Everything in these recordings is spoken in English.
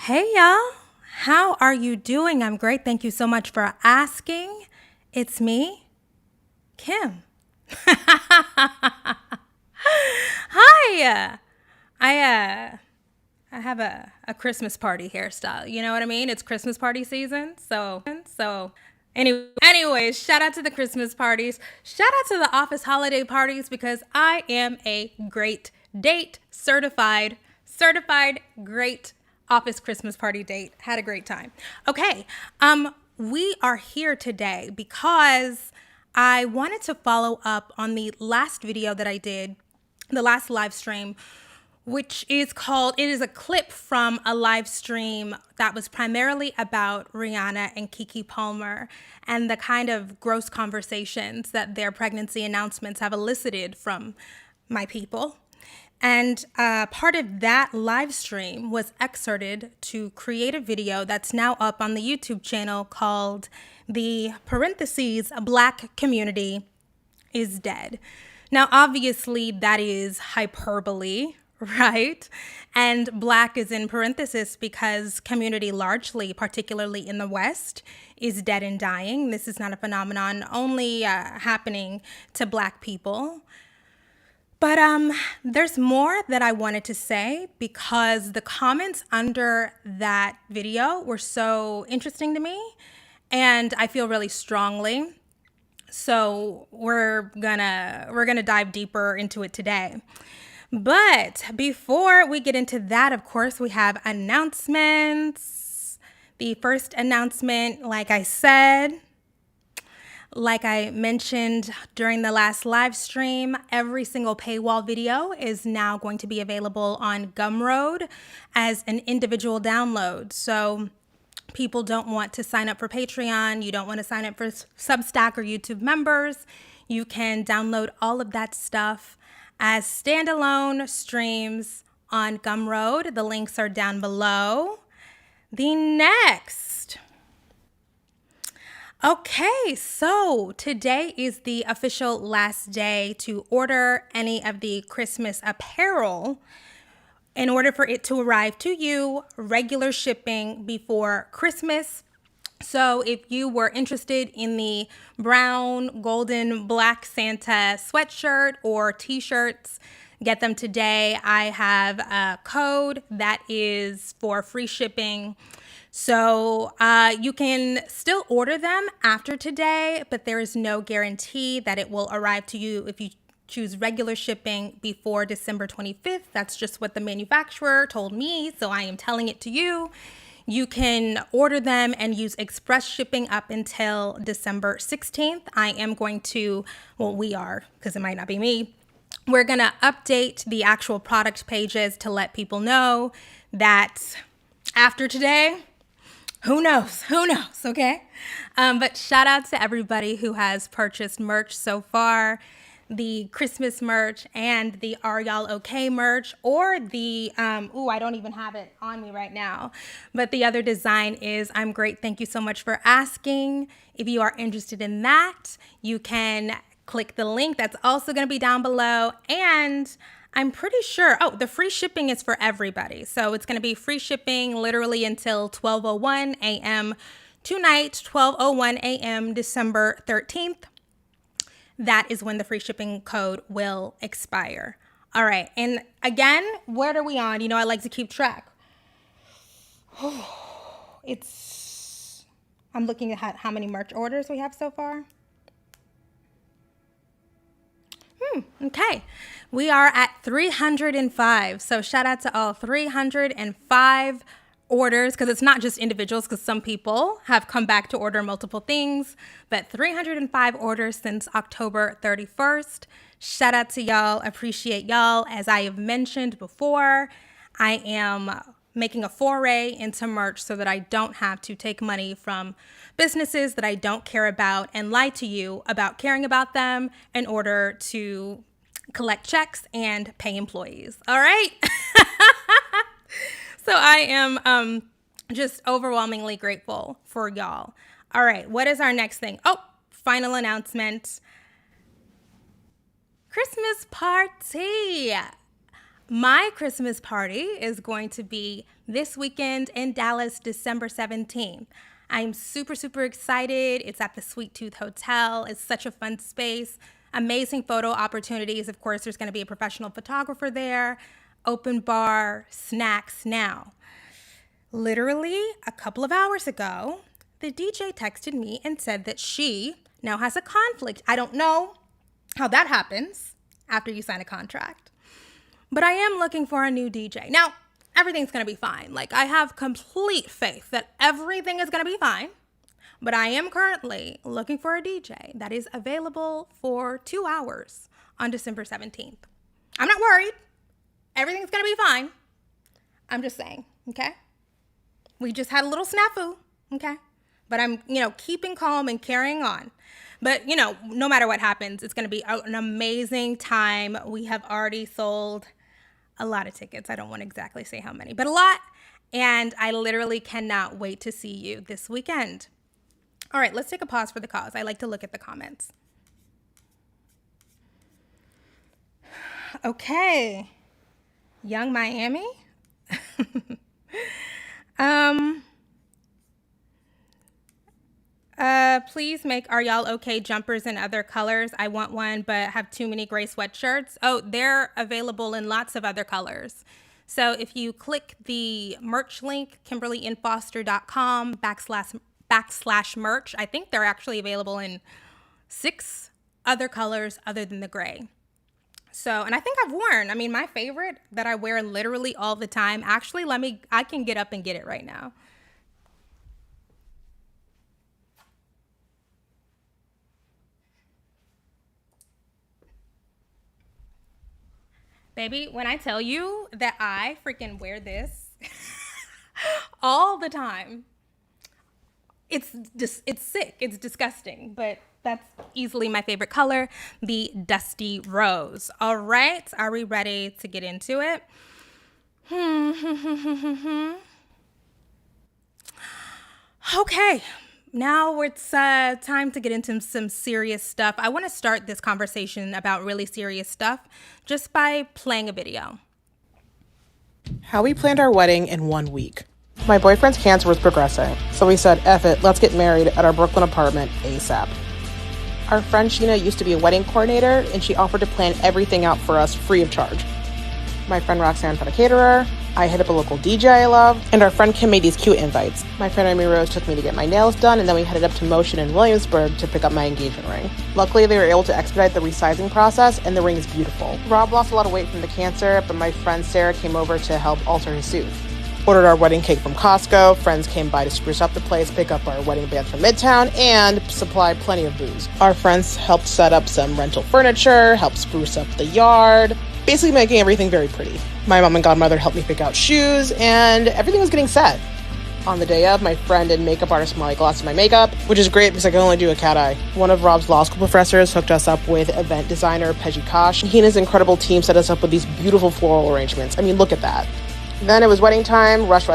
Hey y'all, how are you doing? I'm great. Thank you so much for asking. It's me, Kim. Hi. I have a Christmas party hairstyle. You know what I mean? It's Christmas party season. Anyways, shout out to the Christmas parties. Shout out to the office holiday parties because I am a great date certified great office Christmas party date. Had a great time. Okay. We are here today because I wanted to follow up on the last video that I did, the last live stream, which is called, it is a clip from a live stream that was primarily about Rihanna and Keke Palmer and the kind of gross conversations that their pregnancy announcements have elicited from my people. And part of that live stream was excerpted to create a video that's now up on the YouTube channel called the parentheses Black Community is Dead. Now, obviously, that is hyperbole, right? And Black is in parentheses because community largely, particularly in the West, is dead and dying. This is not a phenomenon only happening to Black people. But there's more that I wanted to say because the comments under that video were so interesting to me and I feel really strongly. So we're gonna dive deeper into it today. But before we get into that, of course, we have announcements. The first announcement, like I mentioned during the last live stream, every single paywall video is now going to be available on Gumroad as an individual download. So people don't want to sign up for Patreon, you don't want to sign up for Substack or YouTube members, you can download all of that stuff as standalone streams on Gumroad. The links are down below. Okay, so today is the official last day to order any of the Christmas apparel in order for it to arrive to you, regular shipping before Christmas. So if you were interested in the brown, golden, black Santa sweatshirt or t-shirts, get them today. I have a code that is for free shipping. So you can still order them after today, but there is no guarantee that it will arrive to you if you choose regular shipping before December 25th. That's just what the manufacturer told me, so I am telling it to you. You can order them and use express shipping up until December 16th. I am going to, we are, because it might not be me, we're going to update the actual product pages to let people know that after today, who knows, okay? But shout out to everybody who has purchased merch so far. The Christmas merch and the Are Y'all Okay merch, or the, I don't even have it on me right now, but the other design is I'm Great. Thank you so much for asking. If you are interested in that, you can click the link that's also going to be down below. And I'm pretty sure, the free shipping is for everybody. So it's going to be free shipping literally until 12:01 a.m. tonight, 12:01 a.m. December 13th. That is when the free shipping code will expire. All right. And again, what are we on? I like to keep track. I'm looking at how many merch orders we have so far. Okay. We are at 305. So shout out to all 305 orders, because it's not just individuals, because some people have come back to order multiple things, but 305 orders since October 31st. Shout out to y'all. Appreciate y'all. As I have mentioned before, I am making a foray into merch so that I don't have to take money from businesses that I don't care about and lie to you about caring about them in order to collect checks and pay employees. All right. So I am just overwhelmingly grateful for y'all. All right, what is our next thing? Final announcement. Christmas party. My Christmas party is going to be this weekend in Dallas, December 17th. I'm super, super excited. It's at the Sweet Tooth Hotel. It's such a fun space. Amazing photo opportunities. Of course, there's going to be a professional photographer there, open bar, snacks. Now, literally a couple of hours ago, the DJ texted me and said that she now has a conflict. I don't know how that happens after you sign a contract. But I am looking for a new DJ. Now, everything's going to be fine. Like, I have complete faith that everything is going to be fine. But I am currently looking for a DJ that is available for 2 hours on December 17th. I'm not worried. Everything's going to be fine. I'm just saying, okay? We just had a little snafu, okay? But I'm, keeping calm and carrying on. But, no matter what happens, it's going to be an amazing time. We have already sold a lot of tickets. I don't want to exactly say how many, but a lot. And I literally cannot wait to see you this weekend. All right, let's take a pause for the cause. I like to look at the comments. Okay. Young Miami. Please make Are Y'all Okay jumpers in other colors. I want one, but have too many gray sweatshirts. Oh, they're available in lots of other colors. So if you click the merch link, kimberlyinfoster.com/merch, I think they're actually available in 6 other colors other than the gray. So, and I think I've worn, my favorite that I wear literally all the time. Actually, I can get up and get it right now. Baby, when I tell you that I freaking wear this all the time, it's sick. It's disgusting, but that's easily my favorite color, the dusty rose. All right, are we ready to get into it? Okay, now it's time to get into some serious stuff. I want to start this conversation about really serious stuff just by playing a video. How we planned our wedding in 1 week. My boyfriend's cancer was progressing, so we said, F it, let's get married at our Brooklyn apartment ASAP. Our friend Sheena used to be a wedding coordinator, and she offered to plan everything out for us free of charge. My friend Roxanne found a caterer, I hit up a local DJ I love, and our friend Kim made these cute invites. My friend Amy Rose took me to get my nails done, and then we headed up to Motion in Williamsburg to pick up my engagement ring. Luckily, they were able to expedite the resizing process, and the ring is beautiful. Rob lost a lot of weight from the cancer, but my friend Sarah came over to help alter his suit. Ordered our wedding cake from Costco, friends came by to spruce up the place, pick up our wedding band from Midtown, and supply plenty of booze. Our friends helped set up some rental furniture, helped spruce up the yard, basically making everything very pretty. My mom and godmother helped me pick out shoes, and everything was getting set. On the day of, my friend and makeup artist Molly glossed my makeup, which is great because I can only do a cat eye. One of Rob's law school professors hooked us up with event designer Peggy Kosh. He and his incredible team set us up with these beautiful floral arrangements. Look at that. Then it was wedding time, rush,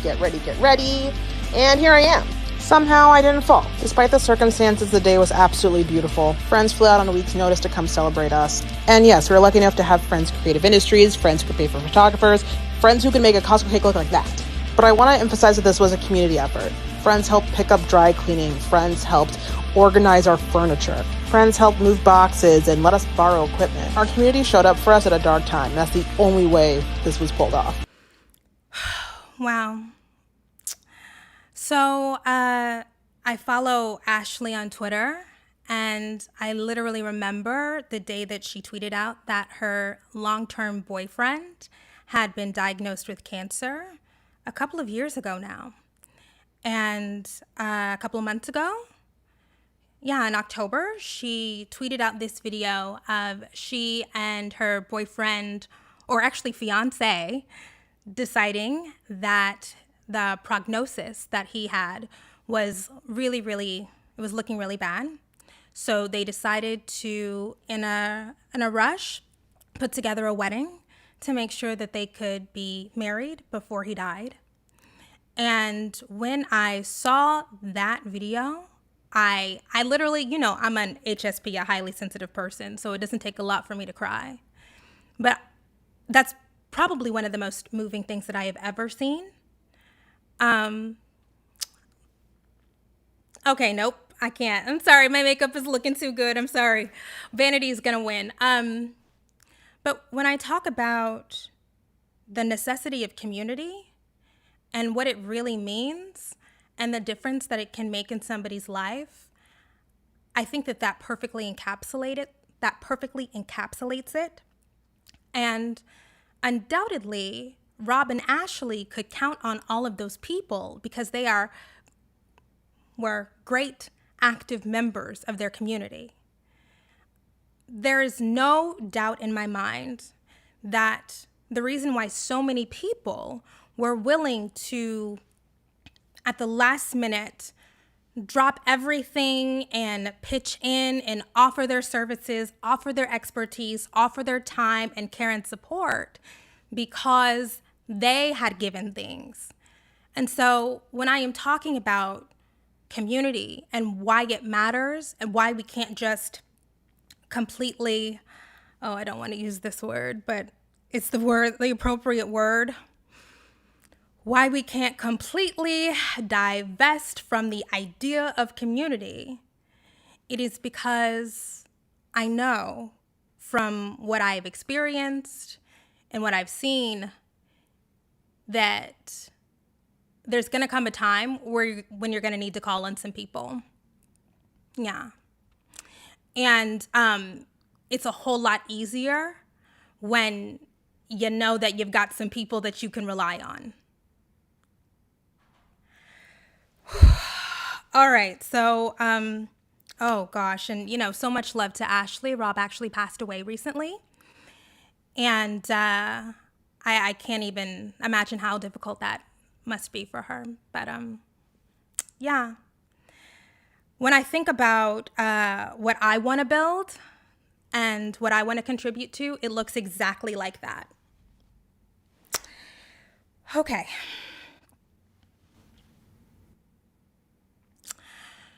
get ready, and here I am. Somehow I didn't fall. Despite the circumstances, the day was absolutely beautiful. Friends flew out on a week's notice to come celebrate us. And yes, we were lucky enough to have friends in creative industries, friends who could pay for photographers, friends who could make a Costco cake look like that. But I want to emphasize that this was a community effort. Friends helped pick up dry cleaning. Friends helped organize our furniture. Friends helped move boxes and let us borrow equipment. Our community showed up for us at a dark time. That's the only way this was pulled off. Wow. So I follow Ashley on Twitter, and I literally remember the day that she tweeted out that her long-term boyfriend had been diagnosed with cancer a couple of years ago now. And a couple of months ago, in October, she tweeted out this video of she and her boyfriend, or actually fiance, deciding that the prognosis that he had was it was looking really bad. So they decided to, in a rush, put together a wedding to make sure that they could be married before he died. And when I saw that video, I literally, I'm an HSP, a highly sensitive person, so it doesn't take a lot for me to cry. But that's probably one of the most moving things that I have ever seen. Um, okay, nope, I can't. I'm sorry, my makeup is looking too good. I'm sorry. Vanity is gonna win. But when I talk about the necessity of community and what it really means and the difference that it can make in somebody's life, I think that perfectly encapsulates it. And undoubtedly, Rob and Ashley could count on all of those people because were great active members of their community. There is no doubt in my mind that the reason why so many people were willing to, at the last minute, drop everything and pitch in and offer their services, offer their expertise, offer their time and care and support because they had given things. And so when I am talking about community and why it matters and why we can't just completely, oh, I don't want to use this word, but it's the appropriate word, why we can't completely divest from the idea of community, it is because I know from what I've experienced and what I've seen that there's going to come a time when you're going to need to call on some people. Yeah. And it's a whole lot easier when you know that you've got some people that you can rely on. All right. So, oh gosh. And, so much love to Ashley. Rob actually passed away recently. And I can't even imagine how difficult that must be for her. But yeah. When I think about what I want to build and what I want to contribute to, it looks exactly like that. Okay.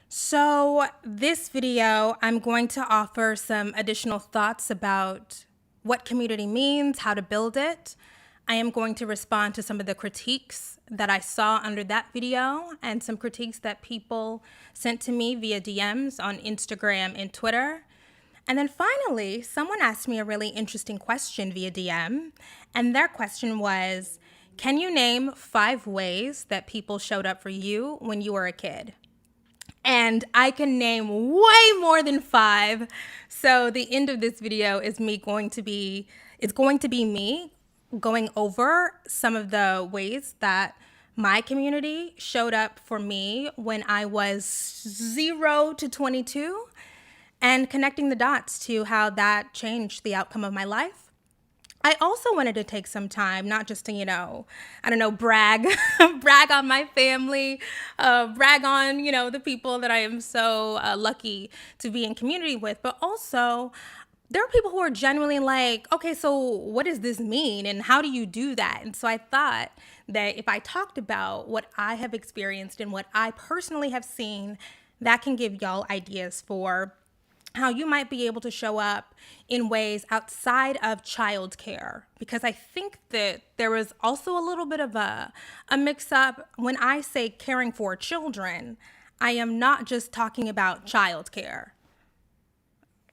So this video, I'm going to offer some additional thoughts about what community means, how to build it. I am going to respond to some of the critiques that I saw under that video and some critiques that people sent to me via DMs on Instagram and Twitter. And then finally, someone asked me a really interesting question via DM. And their question was, can you name 5 ways that people showed up for you when you were a kid? And I can name way more than 5. So the end of this video is going to be me going over some of the ways that my community showed up for me when I was 0 to 22 and connecting the dots to how that changed the outcome of my life. I also wanted to take some time, not just to, brag, brag on my family, brag on, the people that I am so lucky to be in community with, but also there are people who are genuinely like, okay, so what does this mean? And how do you do that? And so I thought that if I talked about what I have experienced and what I personally have seen, that can give y'all ideas for how you might be able to show up in ways outside of childcare. Because I think that there is also a little bit of a mix-up. When I say caring for children, I am not just talking about childcare,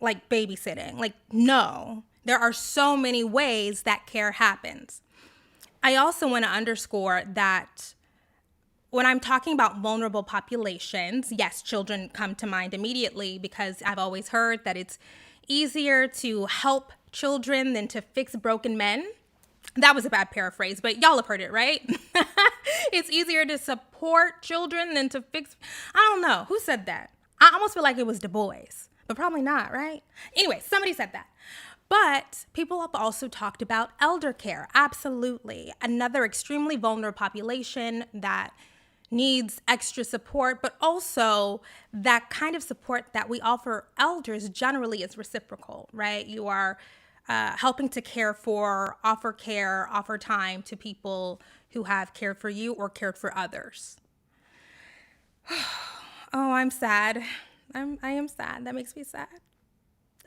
like babysitting. Like, no, there are so many ways that care happens. I also want to underscore that when I'm talking about vulnerable populations, yes, children come to mind immediately because I've always heard that it's easier to help children than to fix broken men. That was a bad paraphrase, but y'all have heard it, right? It's easier to support children than to fix. I don't know. Who said that? I almost feel like it was Du Bois, but probably not, right? Anyway, somebody said that. But people have also talked about elder care. Absolutely. Another extremely vulnerable population that needs extra support, but also that kind of support that we offer elders generally is reciprocal, right? You are helping to offer care, offer time to people who have cared for you or cared for others. Oh, I'm sad. I am sad. That makes me sad.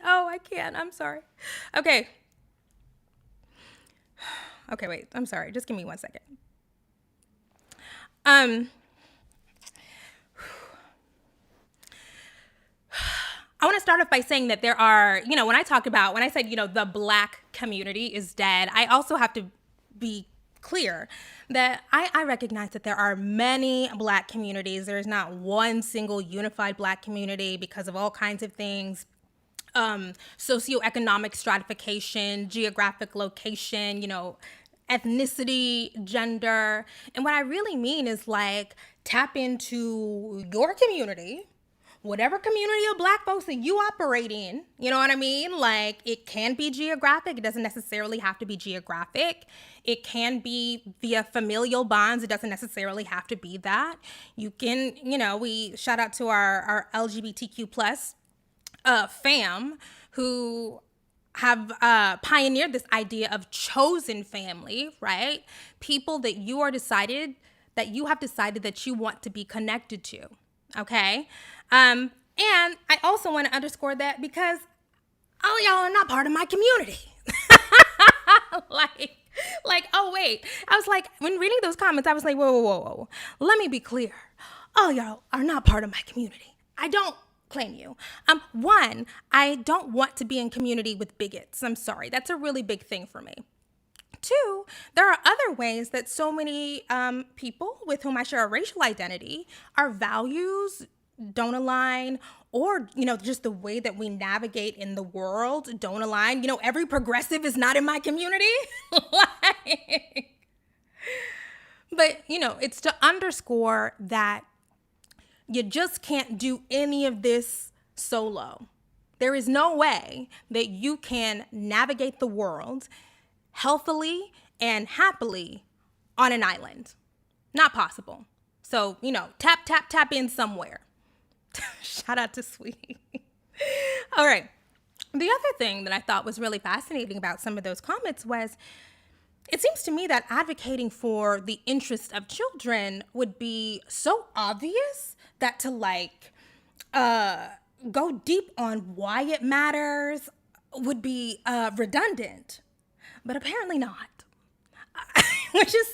Oh, I can't. I'm sorry. Okay. Okay, wait. I'm sorry. Just give me 1 second. Um, I want to start off by saying that there are, when I said, the Black community is dead, I also have to be clear that I recognize that there are many Black communities. There is not one single unified Black community because of all kinds of things. Socioeconomic stratification, geographic location, ethnicity, gender. And what I really mean is like tap into your community, whatever community of Black folks that you operate in, you know what I mean? Like it can be geographic. It doesn't necessarily have to be geographic. It can be via familial bonds. It doesn't necessarily have to be that. You can, we shout out to our LGBTQ plus fam who have pioneered this idea of chosen family, right? People that you have decided that you want to be connected to, okay? And I also want to underscore that because all y'all are not part of my community. Oh wait. I was like, when reading those comments, I was like, whoa. Let me be clear. All y'all are not part of my community. I don't claim you. One, I don't want to be in community with bigots. I'm sorry. That's a really big thing for me. Two, there are other ways that so many people with whom I share a racial identity, our values don't align, or, just the way that we navigate in the world don't align. Every progressive is not in my community. But, it's to underscore that you just can't do any of this solo. There is no way that you can navigate the world healthily and happily on an island. Not possible. So, tap in somewhere. Shout out to Sweetie. All right. The other thing that I thought was really fascinating about some of those comments was it seems to me that advocating for the interest of children would be so obvious that to go deep on why it matters would be redundant, but apparently not, which is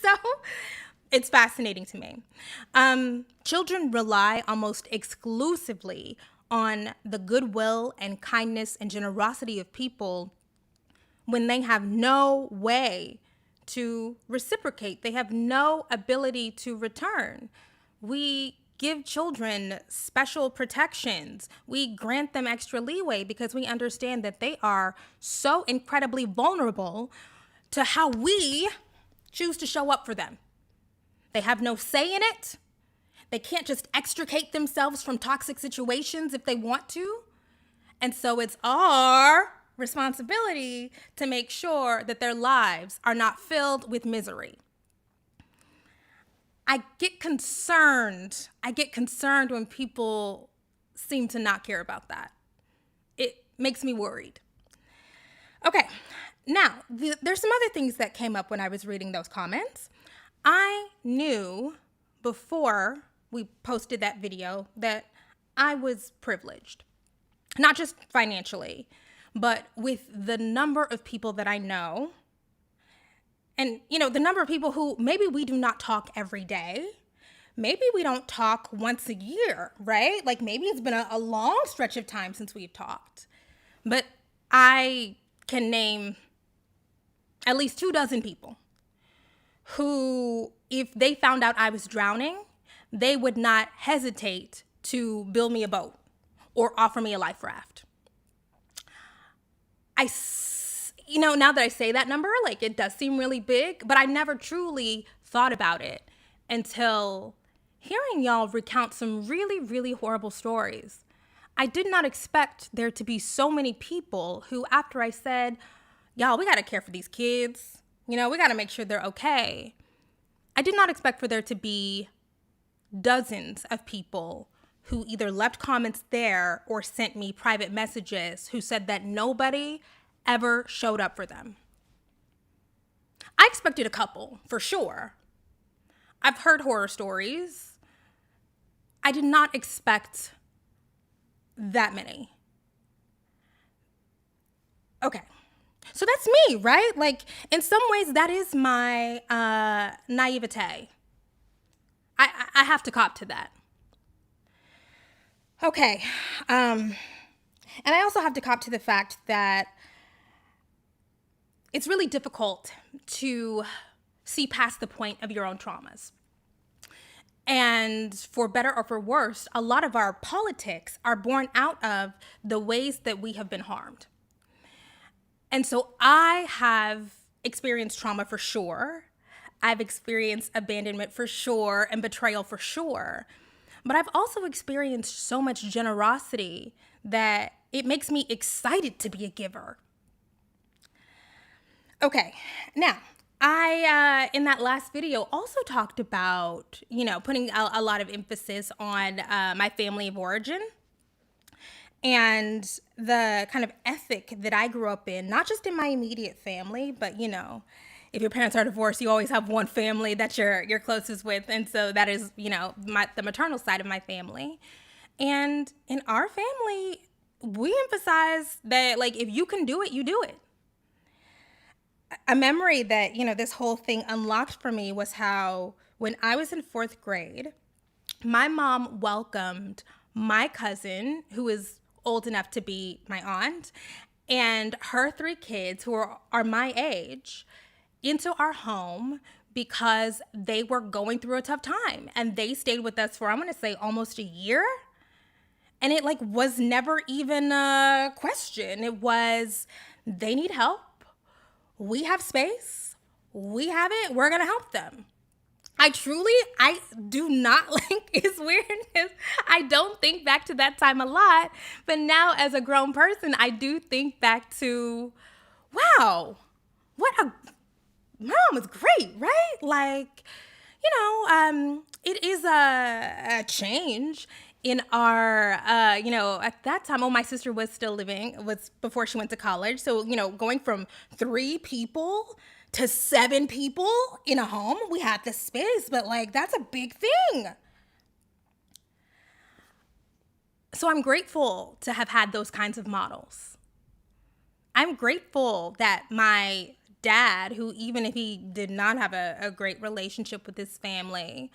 it's fascinating to me. Children rely almost exclusively on the goodwill and kindness and generosity of people when they have no way to reciprocate. They have no ability to return. We give children special protections. We grant them extra leeway because we understand that they are so incredibly vulnerable to how we choose to show up for them. They have no say in it. They can't just extricate themselves from toxic situations if they want to. And so it's our responsibility to make sure that their lives are not filled with misery. I get concerned when people seem to not care about that. It makes me worried. Okay, now there's some other things that came up when I was reading those comments. I knew before we posted that video that I was privileged, not just financially, but with the number of people that I know. And, the number of people who maybe we do not talk every day. Maybe we don't talk once a year, right? Like maybe it's been a long stretch of time since we've talked. But I can name at least 24 people who, if they found out I was drowning, they would not hesitate to build me a boat or offer me a life raft. Now that I say that number, it does seem really big, but I never truly thought about it until hearing y'all recount some really, really horrible stories. I did not expect there to be so many people who, after I said, y'all, we got to care for these kids. We got to make sure they're okay. I did not expect for there to be dozens of people who either left comments there or sent me private messages who said that nobody ever showed up for them. I expected a couple, for sure. I've heard horror stories. I did not expect that many. Okay. So that's me, right? Like, in some ways, that is my naivete. I have to cop to that. Okay. And I also have to cop to the fact that it's really difficult to see past the point of your own traumas. And for better or for worse, a lot of our politics are born out of the ways that we have been harmed. And so I have experienced trauma for sure. I've experienced abandonment for sure and betrayal for sure. But I've also experienced so much generosity that it makes me excited to be a giver. Okay, now, I, in that last video, also talked about, putting a lot of emphasis on my family of origin and the kind of ethic that I grew up in, not just in my immediate family, but, if your parents are divorced, you always have one family that you're closest with. And so that is, the maternal side of my family. And in our family, we emphasize that, like, if you can do it, you do it. A memory that, this whole thing unlocked for me was how when I was in fourth grade, my mom welcomed my cousin, who is old enough to be my aunt, and her 3 kids, who are my age, into our home because they were going through a tough time. And they stayed with us for, I'm going to say, almost a year. And it was never even a question. It was, they need help. We have space. We have it. We're going to help them. I do not like his weirdness. I don't think back to that time a lot. But now as a grown person, I do think back to, wow, my mom was great, right? It is a change in our, at that time, my sister was still living, was before she went to college. So, going from 3 people to 7 people in a home, we had the space, but that's a big thing. So I'm grateful to have had those kinds of models. I'm grateful that my dad, who even if he did not have a great relationship with his family,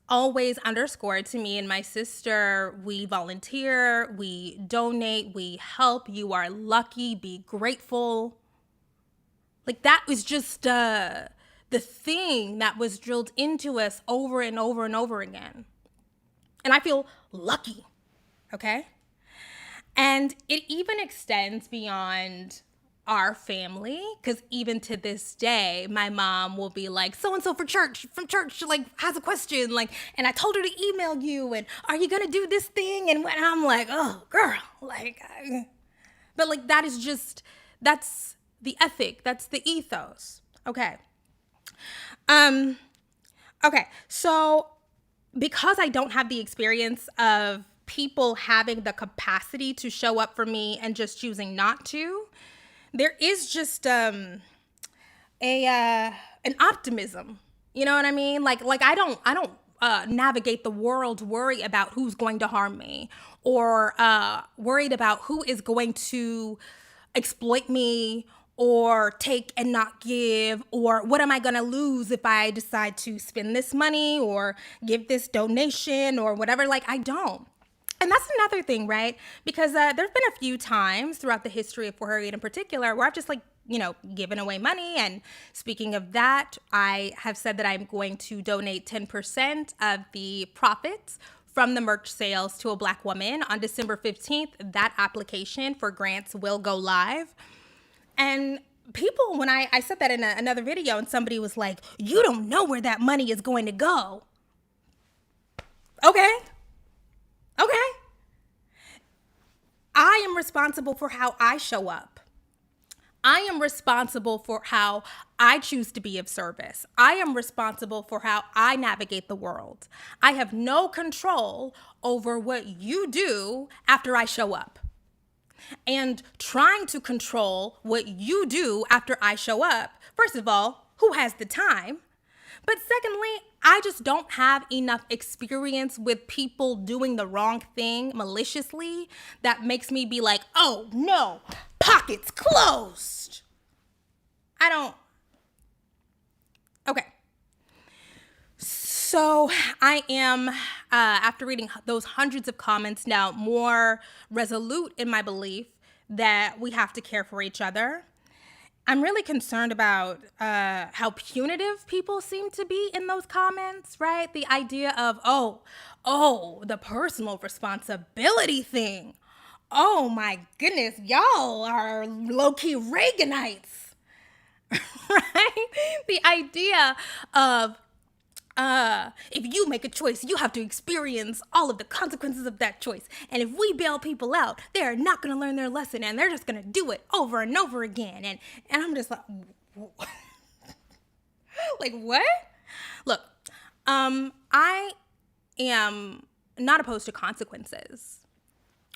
always underscored to me and my sister, we volunteer, we donate, we help, you are lucky, be grateful. That was just the thing that was drilled into us over and over and over again. And I feel lucky, okay? And it even extends beyond our family, because even to this day, my mom will be like, so-and-so from church, has a question, and I told her to email you, and are you gonna do this thing? And I'm like, oh, girl, but that is just, that's the ethic, that's the ethos, okay? Okay, so because I don't have the experience of people having the capacity to show up for me and just choosing not to, there is just an optimism. You know what I mean? I don't navigate the world worry about who's going to harm me, or worried about who is going to exploit me or take and not give, or what am I going to lose if I decide to spend this money or give this donation or whatever. I don't. And that's another thing, right? Because there's been a few times throughout the history of For Harriet in particular where I've just given away money. And speaking of that, I have said that I'm going to donate 10% of the profits from the merch sales to a Black woman. On December 15th, that application for grants will go live. And people, when I said that in another video, and somebody was like, you don't know where that money is going to go. Okay. I am responsible for how I show up. I am responsible for how I choose to be of service. I am responsible for how I navigate the world. I have no control over what you do after I show up. And trying to control what you do after I show up, first of all, who has the time? But secondly, I just don't have enough experience with people doing the wrong thing maliciously that makes me be like, oh no, pockets closed. I don't. Okay. So I am, after reading those hundreds of comments, now more resolute in my belief that we have to care for each other. I'm really concerned about how punitive people seem to be in those comments, right? The idea of, the personal responsibility thing. Oh my goodness, y'all are low-key Reaganites, right? The idea of if you make a choice, you have to experience all of the consequences of that choice. And if we bail people out, they're not going to learn their lesson and they're just going to do it over and over again. And I'm just like, like what? Look, I am not opposed to consequences,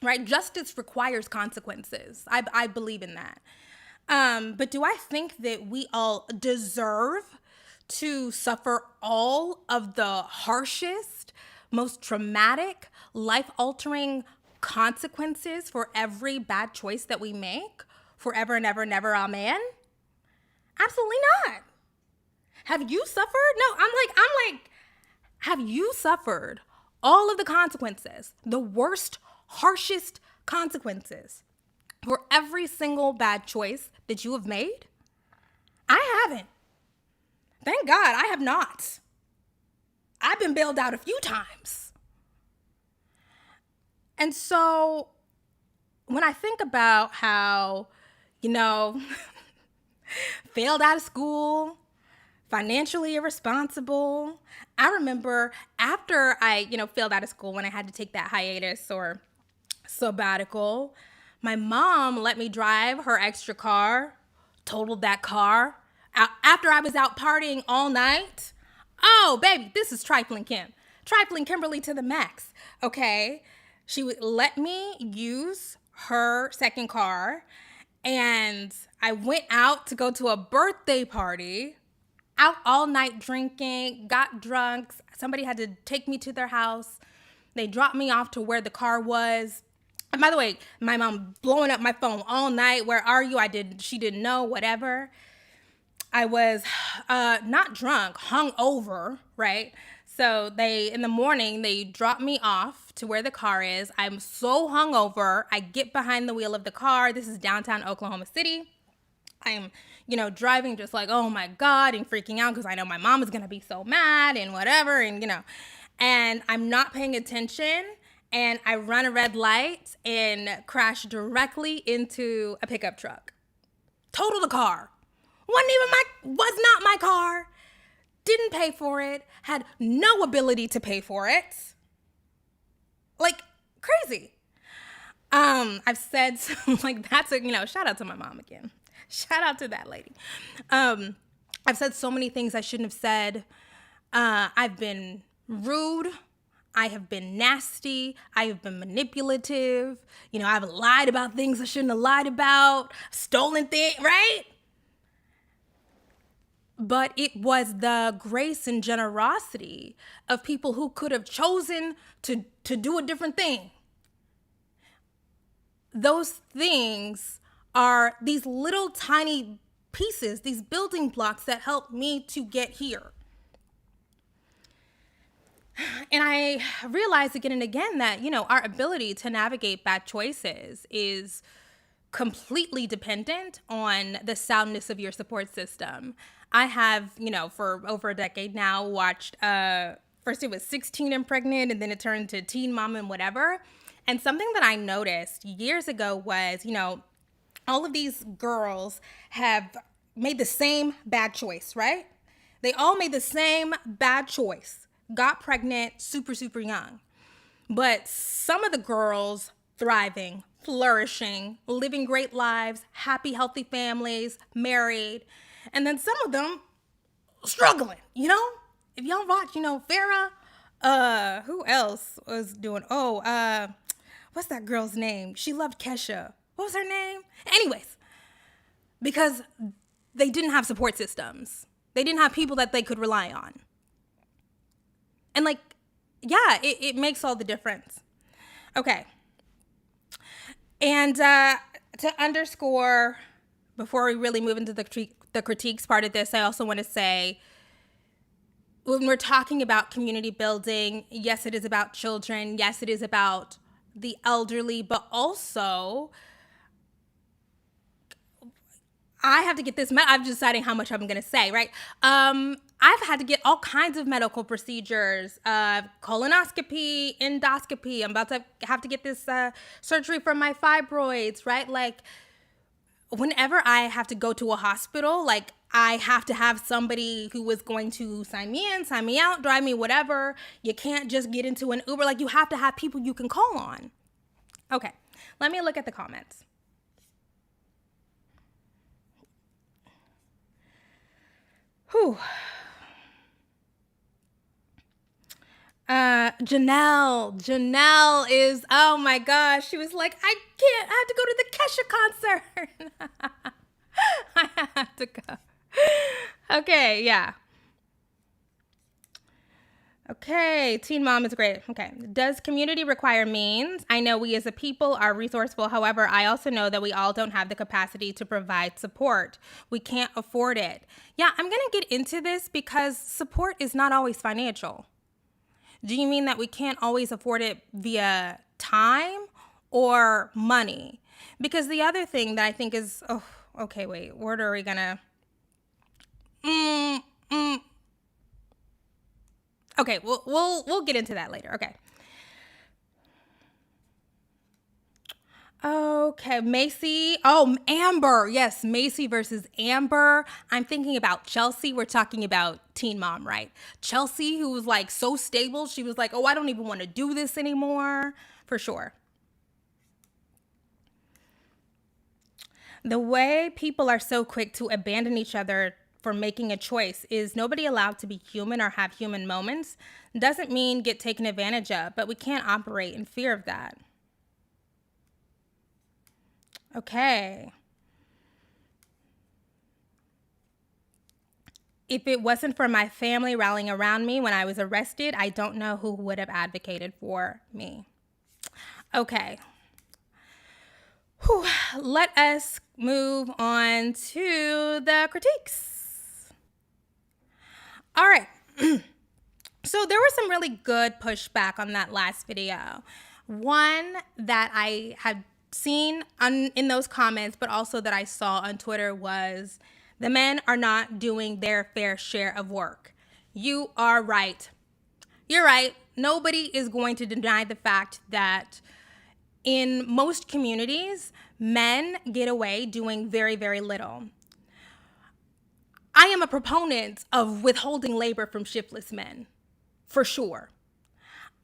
right? Justice requires consequences. I believe in that. But do I think that we all deserve to suffer all of the harshest, most traumatic, life-altering consequences for every bad choice that we make? Forever and ever and ever, amen? Absolutely not. Have you suffered? No, I'm like, have you suffered all of the consequences, the worst, harshest consequences for every single bad choice that you have made? I haven't. Thank God I have not. I've been bailed out a few times. And so when I think about how, failed out of school, financially irresponsible, I remember after I, failed out of school when I had to take that hiatus or sabbatical, my mom let me drive her extra car, totaled that car, after I was out partying all night. Oh, baby, this is trifling Kim. Trifling Kimberly to the max, okay? She would let me use her second car, and I went out to go to a birthday party, out all night drinking, got drunk. Somebody had to take me to their house. They dropped me off to where the car was. And by the way, my mom blowing up my phone all night. Where are you? She didn't know, whatever. I was not drunk, hung over, right? So in the morning, they dropped me off to where the car is. I'm so hungover. I get behind the wheel of the car. This is downtown Oklahoma City. I'm, driving just like, oh my God, and freaking out because I know my mom is going to be so mad and whatever. And I'm not paying attention. And I run a red light and crash directly into a pickup truck. Total the car. Was not my car. Didn't pay for it. Had no ability to pay for it. Like crazy. I've said like that's a shout out to my mom again. Shout out to that lady. I've said so many things I shouldn't have said. I've been rude. I have been nasty. I have been manipulative. I've lied about things I shouldn't have lied about. Stolen things, right? But it was the grace and generosity of people who could have chosen to do a different thing. Those things are these little tiny pieces, these building blocks that helped me to get here. And I realized again and again that, our ability to navigate bad choices is completely dependent on the soundness of your support system. I have, for over a decade now watched, first it was 16 and pregnant, and then it turned to Teen Mom and whatever. And something that I noticed years ago was, all of these girls have made the same bad choice, right? They all made the same bad choice, got pregnant super, super young. But some of the girls thriving, flourishing, living great lives, happy, healthy families, married. And then some of them struggling, If y'all watch, Farrah, who else was doing, what's that girl's name? She loved Kesha. What was her name? Anyways, because they didn't have support systems. They didn't have people that they could rely on. And it makes all the difference. Okay. And to underscore, before we really move into the the critiques part of this, I also want to say, when we're talking about community building, yes, it is about children. Yes, it is about the elderly, but also I have to get this. I'm deciding how much I'm going to say, right? I've had to get all kinds of medical procedures, colonoscopy, endoscopy. I'm about to have to get this surgery for my fibroids, right? Like, whenever I have to go to a hospital, like, I have to have somebody who is going to sign me in, sign me out, drive me, whatever. You can't just get into an Uber. Like, you have to have people you can call on. Okay, let me look at the comments. Whew. Janelle is, oh my gosh, she was like, I have to go to the Kesha concert. I have to go. Okay, yeah. Okay, Teen Mom is great. Okay. Does community require means? I know we as a people are resourceful. However, I also know that we all don't have the capacity to provide support. We can't afford it. Yeah, I'm going to get into this because support is not always financial. Do you mean that we can't always afford it via time or money? Because the other thing that I think is, oh, okay, wait, where are we going to? Okay, we'll get into that later. Okay. Okay, Macy. Oh, Amber. Yes, Macy versus Amber. I'm thinking about Chelsea. We're talking about Teen Mom, right? Chelsea, who was like so stable. She was like, oh, I don't even want to do this anymore. For sure. The way people are so quick to abandon each other for making a choice is nobody allowed to be human or have human moments. Doesn't mean get taken advantage of, but we can't operate in fear of that. Okay. If it wasn't for my family rallying around me when I was arrested, I don't know who would have advocated for me. Okay. Whew. Let us move on to the critiques. All right. So there was some really good pushback on that last video. One that I had seen in those comments, but also that I saw on Twitter was, the men are not doing their fair share of work. You are right. You're right. Nobody is going to deny the fact that in most communities, men get away doing very, very little. I am a proponent of withholding labor from shiftless men, for sure.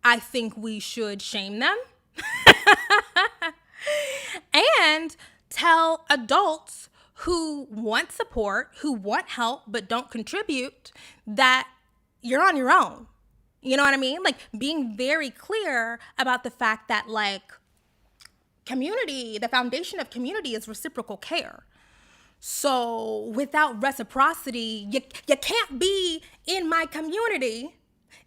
I think we should shame them and tell adults who want support, who want help, but don't contribute, that you're on your own. You know what I mean? Like, being very clear about the fact that, like, community, the foundation of community is reciprocal care. So without reciprocity, you can't be in my community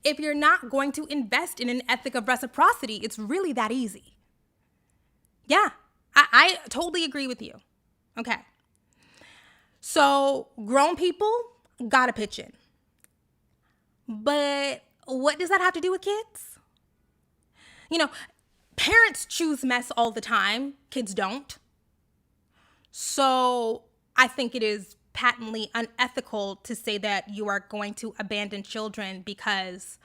if you're not going to invest in an ethic of reciprocity. It's really that easy. Yeah, I totally agree with you. Okay. So grown people gotta pitch in. But what does that have to do with kids? You know, parents choose mess all the time. Kids don't. So I think it is patently unethical to say that you are going to abandon children because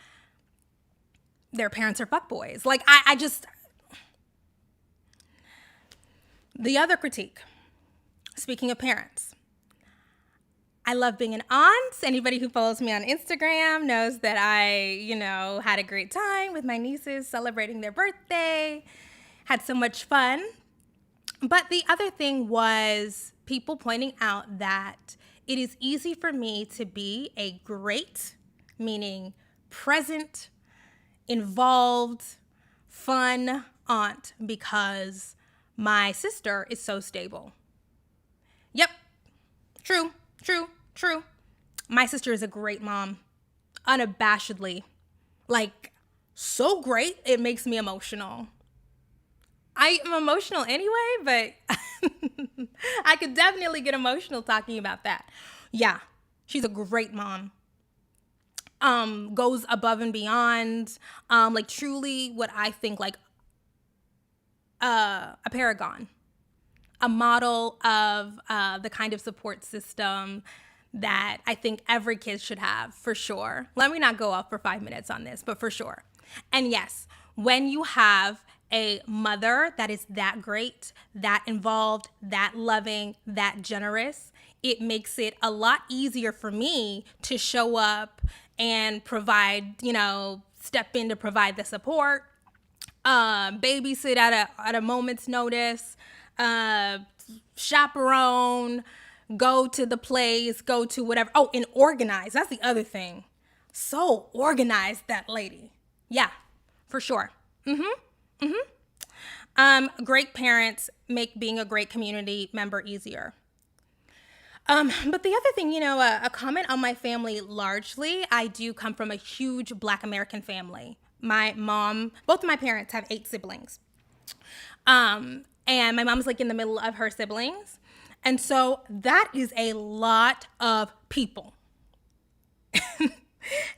their parents are fuckboys. Like, I just... The other critique, speaking of parents, I love being an aunt. Anybody who follows me on Instagram knows that I, had a great time with my nieces celebrating their birthday, had so much fun. But the other thing was people pointing out that it is easy for me to be a great, meaning present, involved, fun aunt because my sister is so stable. Yep, true. My sister is a great mom, unabashedly. Like, so great, it makes me emotional. I am emotional anyway, but I could definitely get emotional talking about that. Yeah, she's a great mom. Goes above and beyond. Like truly what I think like a paragon, a model of the kind of support system that I think every kid should have for sure. Let me not go off for 5 minutes on this, but for sure. And yes, when you have a mother that is that great, that involved, that loving, that generous, it makes it a lot easier for me to show up and provide, step in to provide the support, babysit at a moment's notice, uh, chaperone, go to the plays, go to whatever. Oh, and organize. That's the other thing. So organized, that lady. Yeah, for sure. Great parents make being a great community member easier. But the other thing, a comment on my family largely, I do come from a huge Black American family. My mom, both of my parents have 8 siblings. And my mom's like in the middle of her siblings. And so that is a lot of people.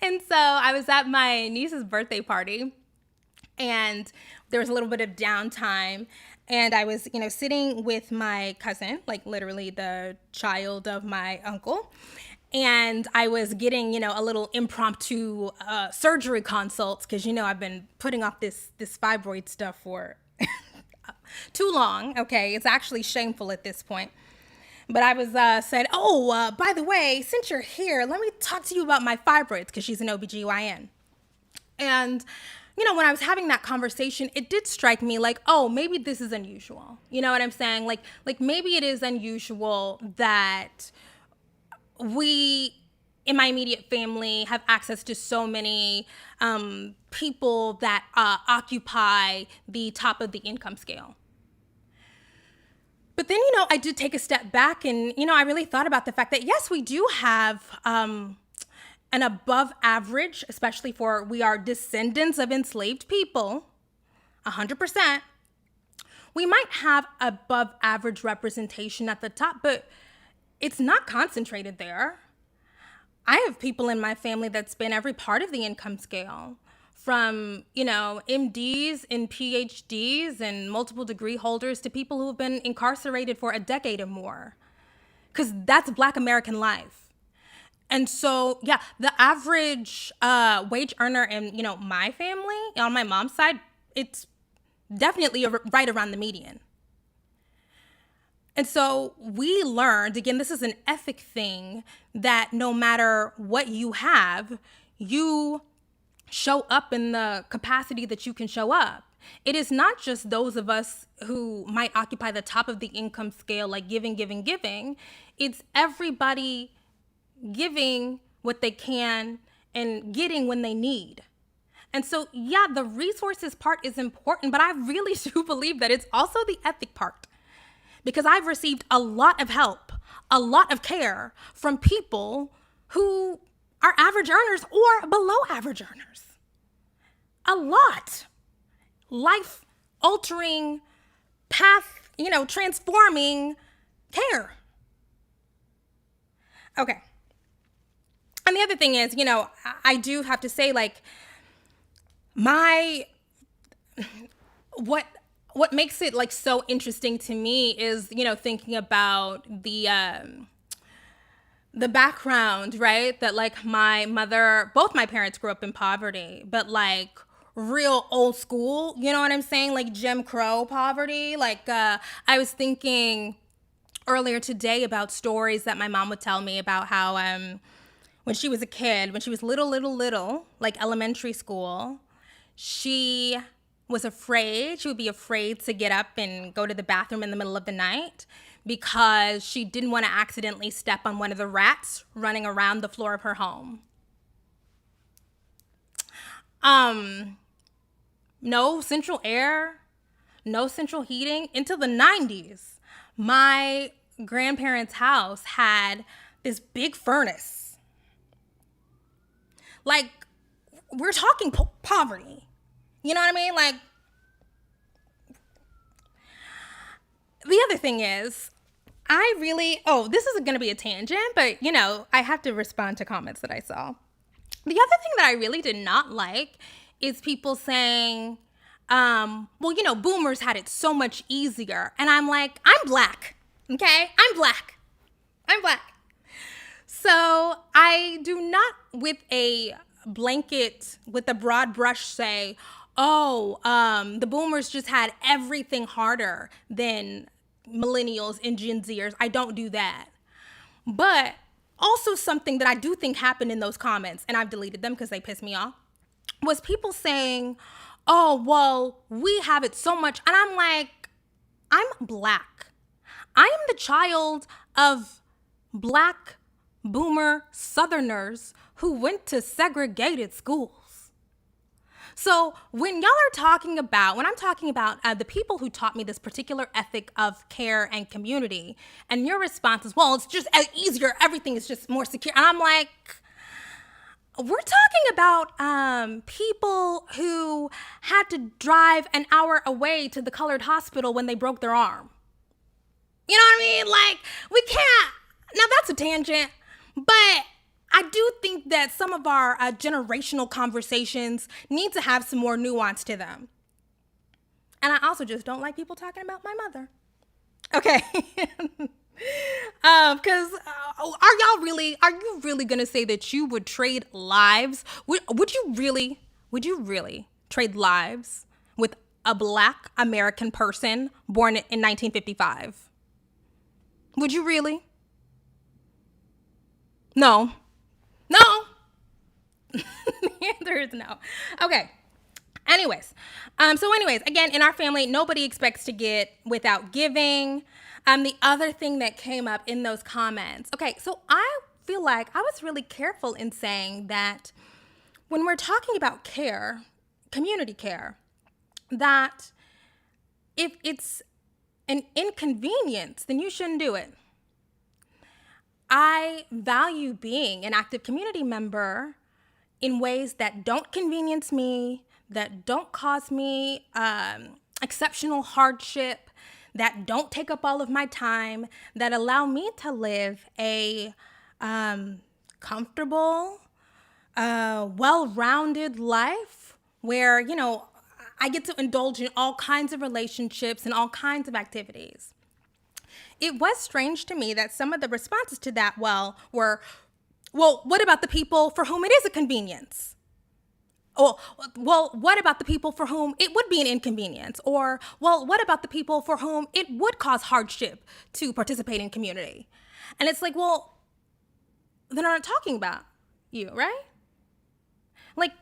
And so I was at my niece's birthday party and there was a little bit of downtime. And I was, sitting with my cousin, like literally the child of my uncle. And I was getting, a little impromptu surgery consults because, I've been putting off this fibroid stuff for too long. Okay, it's actually shameful at this point. But I was said, by the way, since you're here, let me talk to you about my fibroids because she's an OBGYN. And, when I was having that conversation, it did strike me like, oh, maybe this is unusual. You know what I'm saying? Like maybe it is unusual that we, in my immediate family, have access to so many people that occupy the top of the income scale. But then, I did take a step back and, I really thought about the fact that, yes, we do have an above average, especially for we are descendants of enslaved people, 100%. We might have above average representation at the top, but it's not concentrated there. I have people in my family that span every part of the income scale, from, MDs and PhDs and multiple degree holders to people who have been incarcerated for a decade or more. Because that's Black American life. And so, yeah, the average wage earner in, my family, on my mom's side, it's definitely right around the median. And so we learned, again, this is an ethic thing, that no matter what you have, you show up in the capacity that you can show up. It is not just those of us who might occupy the top of the income scale, like giving. It's everybody giving what they can and getting when they need. And so, yeah, the resources part is important, but I really do believe that it's also the ethic part. Because I've received a lot of help, a lot of care from people who are average earners or below average earners. A lot. Life altering, path, transforming care. Okay. And the other thing is, I do have to say, like, what makes it like so interesting to me is, thinking about the background, right? That like my mother, both my parents grew up in poverty, but like real old school, you know what I'm saying? Like Jim Crow poverty. Like I was thinking earlier today about stories that my mom would tell me about how when she was a kid, when she was little, like elementary school, she was afraid. She would be afraid to get up and go to the bathroom in the middle of the night because she didn't want to accidentally step on one of the rats running around the floor of her home. No central air, no central heating until the 90s. My grandparents' house had this big furnace. Like, we're talking poverty. You know what I mean? Like, the other thing is, this is going to be a tangent, but I have to respond to comments that I saw. The other thing that I really did not like is people saying, boomers had it so much easier. And I'm like, I'm black. Okay? I'm black. I'm black. So I do not with a broad brush say, the boomers just had everything harder than millennials and Gen Zers. I don't do that. But also something that I do think happened in those comments, and I've deleted them because they piss me off, was people saying, oh, well, we have it so much. And I'm like, I'm black. I am the child of black boomer Southerners who went to segregated schools. So when I'm talking about the people who taught me this particular ethic of care and community, and your response is, well, it's just easier. Everything is just more secure. And I'm like, we're talking about people who had to drive an hour away to the colored hospital when they broke their arm. You know what I mean? Like, we can't. Now, that's a tangent, but I do think that some of our generational conversations need to have some more nuance to them. And I also just don't like people talking about my mother. Okay. Because are you really going to say that you would trade lives? Would you really trade lives with a black American person born in 1955? Would you really? No. The answer is no. Okay. Anyways, again, in our family, nobody expects to get without giving. The other thing that came up in those comments. Okay, so I feel like I was really careful in saying that when we're talking about care, community care, that if it's an inconvenience, then you shouldn't do it. I value being an active community member in ways that don't convenience me, that don't cause me exceptional hardship, that don't take up all of my time, that allow me to live a comfortable, well-rounded life where, I get to indulge in all kinds of relationships and all kinds of activities. It was strange to me that some of the responses to that were, well, what about the people for whom it is a convenience? Well, what about the people for whom it would be an inconvenience? Or, well, what about the people for whom it would cause hardship to participate in community? And it's like, well, then I'm not talking about you, right? Like,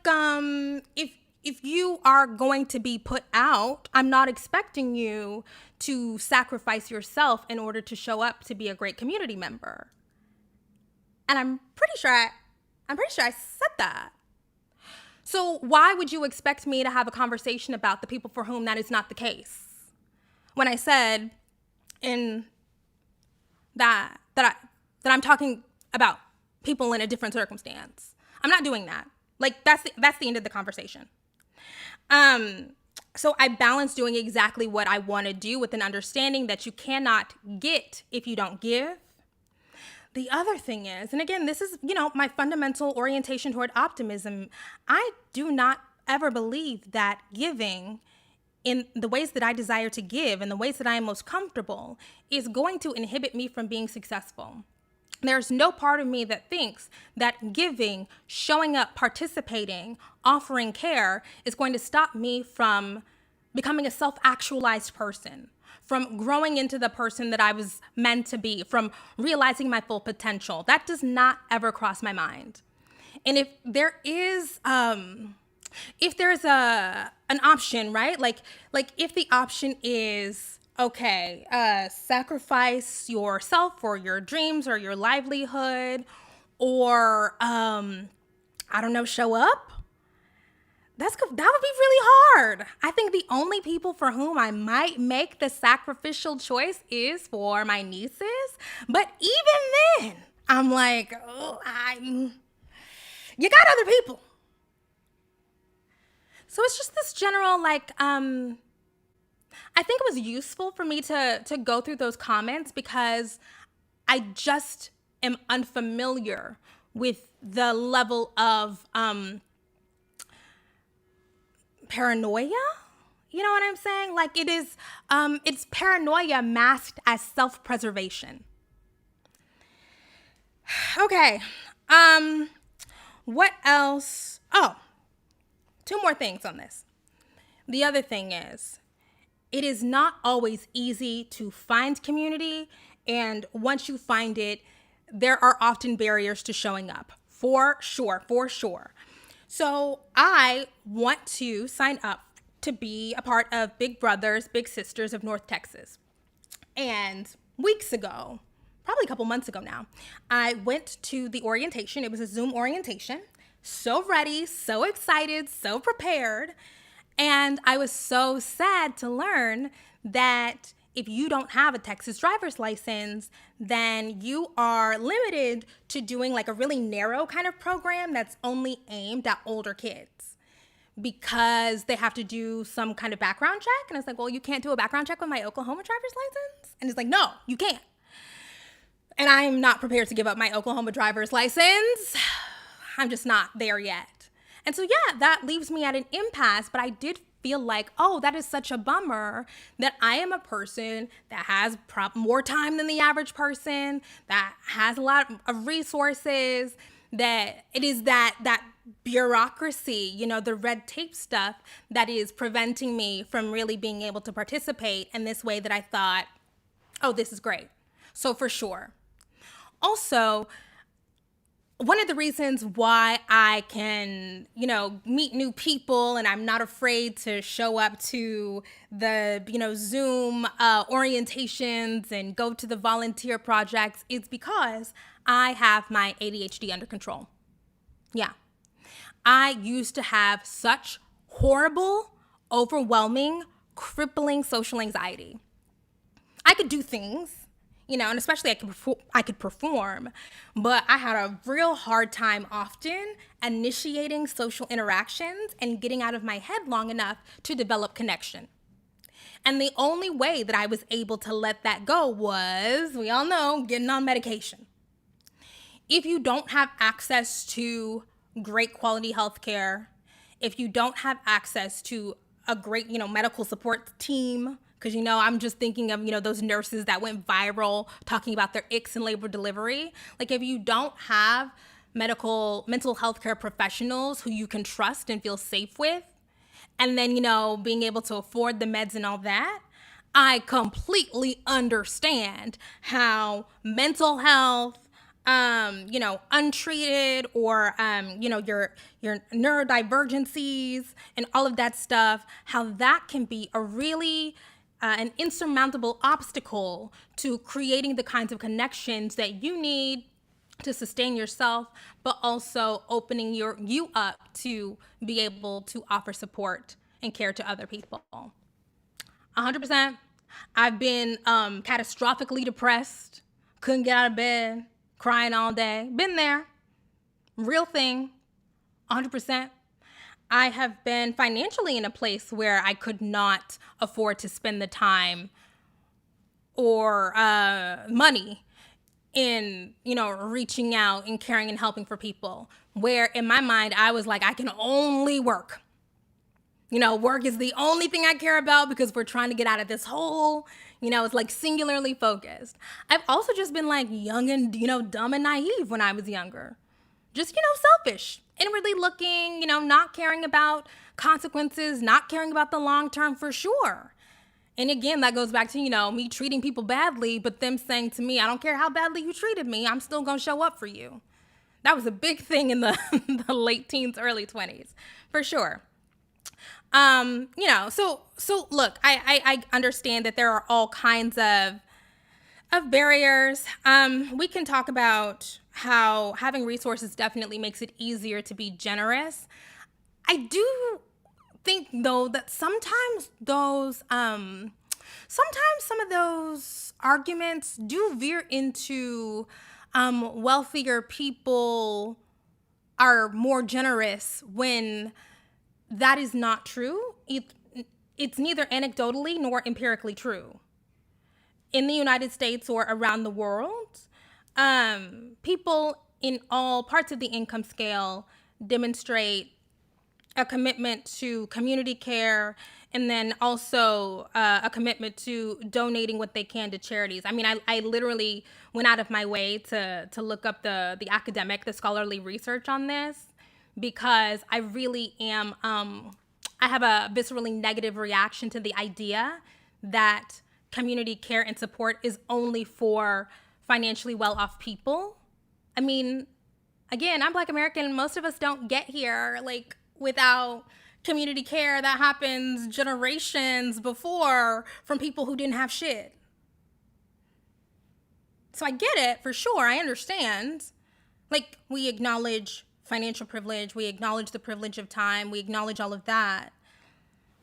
if you are going to be put out, I'm not expecting you to sacrifice yourself in order to show up to be a great community member. And I'm pretty sure I said that. So why would you expect me to have a conversation about the people for whom that is not the case? When I said in that I'm talking about people in a different circumstance. I'm not doing that. Like, that's the end of the conversation. So I balance doing exactly what I want to do with an understanding that you cannot get if you don't give. The other thing is, and again, this is, my fundamental orientation toward optimism. I do not ever believe that giving in the ways that I desire to give and the ways that I am most comfortable is going to inhibit me from being successful. There's no part of me that thinks that giving, showing up, participating, offering care is going to stop me from becoming a self-actualized person, from growing into the person that I was meant to be, from realizing my full potential. That does not ever cross my mind. And if there is an option, right? Like if the option is, okay, sacrifice yourself or your dreams or your livelihood, or show up. That would be really hard. I think the only people for whom I might make the sacrificial choice is for my nieces. But even then, I'm like, you got other people. So it's just this general, I I think it was useful for me to go through those comments because I just am unfamiliar with the level of paranoia. You know what I'm saying? Like it's paranoia masked as self-preservation. Okay. What else? Oh, two more things on this. The other thing is, it is not always easy to find community. And once you find it, there are often barriers to showing up. For sure, for sure. So I want to sign up to be a part of Big Brothers, Big Sisters of North Texas. And weeks ago, probably a couple months ago now, I went to the orientation. It was a Zoom orientation. So ready, so excited, so prepared. And I was so sad to learn that if you don't have a Texas driver's license, then you are limited to doing like a really narrow kind of program that's only aimed at older kids because they have to do some kind of background check. And it's like, well, you can't do a background check with my Oklahoma driver's license? And it's like, no, you can't. And I'm not prepared to give up my Oklahoma driver's license. I'm just not there yet. And so, yeah, that leaves me at an impasse, but I did feel like, oh, that is such a bummer that I am a person that has more time than the average person, that has a lot of resources, that it is that bureaucracy, you know, the red tape stuff that is preventing me from really being able to participate in this way that I thought, oh, this is great. So for sure. Also, one of the reasons why I can, you know, meet new people and I'm not afraid to show up to the, you know, Zoom orientations and go to the volunteer projects is because I have my ADHD under control. Yeah. I used to have such horrible, overwhelming, crippling social anxiety. I could do things, you know, and especially I could perform, but I had a real hard time often initiating social interactions and getting out of my head long enough to develop connection. And the only way that I was able to let that go was, we all know, getting on medication. If you don't have access to great quality healthcare, if you don't have access to a great, you know, medical support team, because, you know, I'm just thinking of, you know, those nurses that went viral talking about their icks in labor delivery. Like, if you don't have mental health care professionals who you can trust and feel safe with, and then, you know, being able to afford the meds and all that, I completely understand how mental health, you know, untreated or, you know, your neurodivergencies and all of that stuff, how that can be a really an insurmountable obstacle to creating the kinds of connections that you need to sustain yourself, but also opening you up to be able to offer support and care to other people. 100%. I've been catastrophically depressed, couldn't get out of bed, crying all day. Been there. Real thing. 100%. I have been financially in a place where I could not afford to spend the time or money in, you know, reaching out and caring and helping for people. Where in my mind, I was like, I can only work. You know, work is the only thing I care about because we're trying to get out of this hole. You know, it's like singularly focused. I've also just been like young and, you know, dumb and naive when I was younger. Just, you know, selfish, inwardly looking, you know, not caring about consequences, not caring about the long term for sure. And again, that goes back to, you know, me treating people badly, but them saying to me, I don't care how badly you treated me, I'm still going to show up for you. That was a big thing in the, the late teens, early 20s, for sure. You know, so look, I understand that there are all kinds of barriers. We can talk about how having resources definitely makes it easier to be generous. I do think though that sometimes some of those arguments do veer into wealthier people are more generous when that is not true. it's neither anecdotally nor empirically true. In the United States or around the world, people in all parts of the income scale demonstrate a commitment to community care, and then also a commitment to donating what they can to charities. I mean, I literally went out of my way to look up the academic, the scholarly research on this, because I really am, I have a viscerally negative reaction to the idea that community care and support is only for financially well-off people. I mean, again, I'm Black American. Most of us don't get here like without community care that happens generations before from people who didn't have shit. So I get it for sure. I understand. Like, we acknowledge financial privilege, we acknowledge the privilege of time, we acknowledge all of that.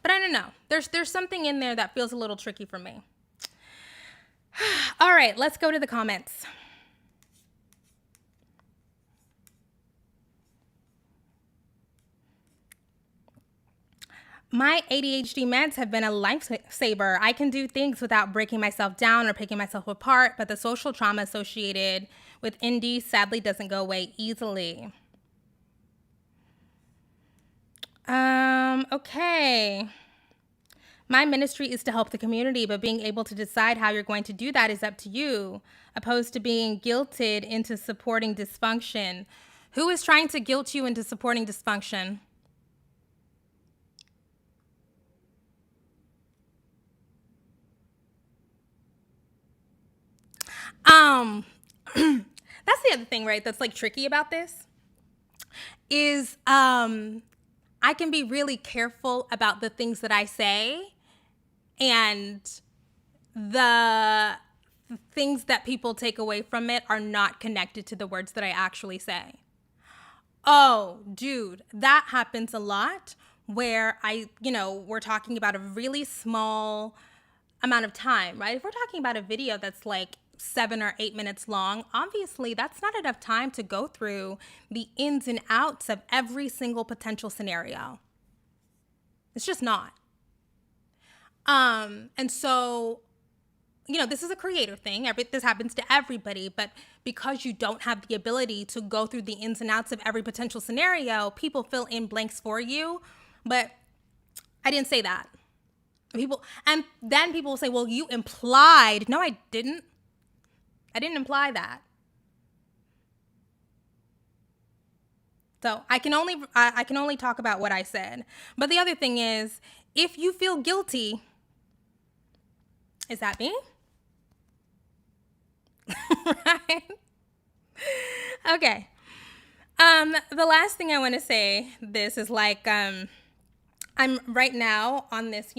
But I don't know. There's something in there that feels a little tricky for me. All right, let's go to the comments. My ADHD meds have been a lifesaver. I can do things without breaking myself down or picking myself apart, but the social trauma associated with ND sadly doesn't go away easily. Okay. My ministry is to help the community, but being able to decide how you're going to do that is up to you, opposed to being guilted into supporting dysfunction. Who is trying to guilt you into supporting dysfunction? That's the other thing, right? That's like tricky about this is I can be really careful about the things that I say, and the things that people take away from it are not connected to the words that I actually say. Oh, dude, that happens a lot where we're talking about a really small amount of time, right? If we're talking about a video that's like 7 or 8 minutes long, obviously that's not enough time to go through the ins and outs of every single potential scenario. It's just not. And so, this is a creator thing. This happens to everybody, but because you don't have the ability to go through the ins and outs of every potential scenario, people fill in blanks for you. But I didn't say that. And then people will say, well, you implied. No, I didn't. I didn't imply that. So I can only talk about what I said. But the other thing is, if you feel guilty, is that me? Right? Okay. The last thing I want to say, this is like, I'm right now on this,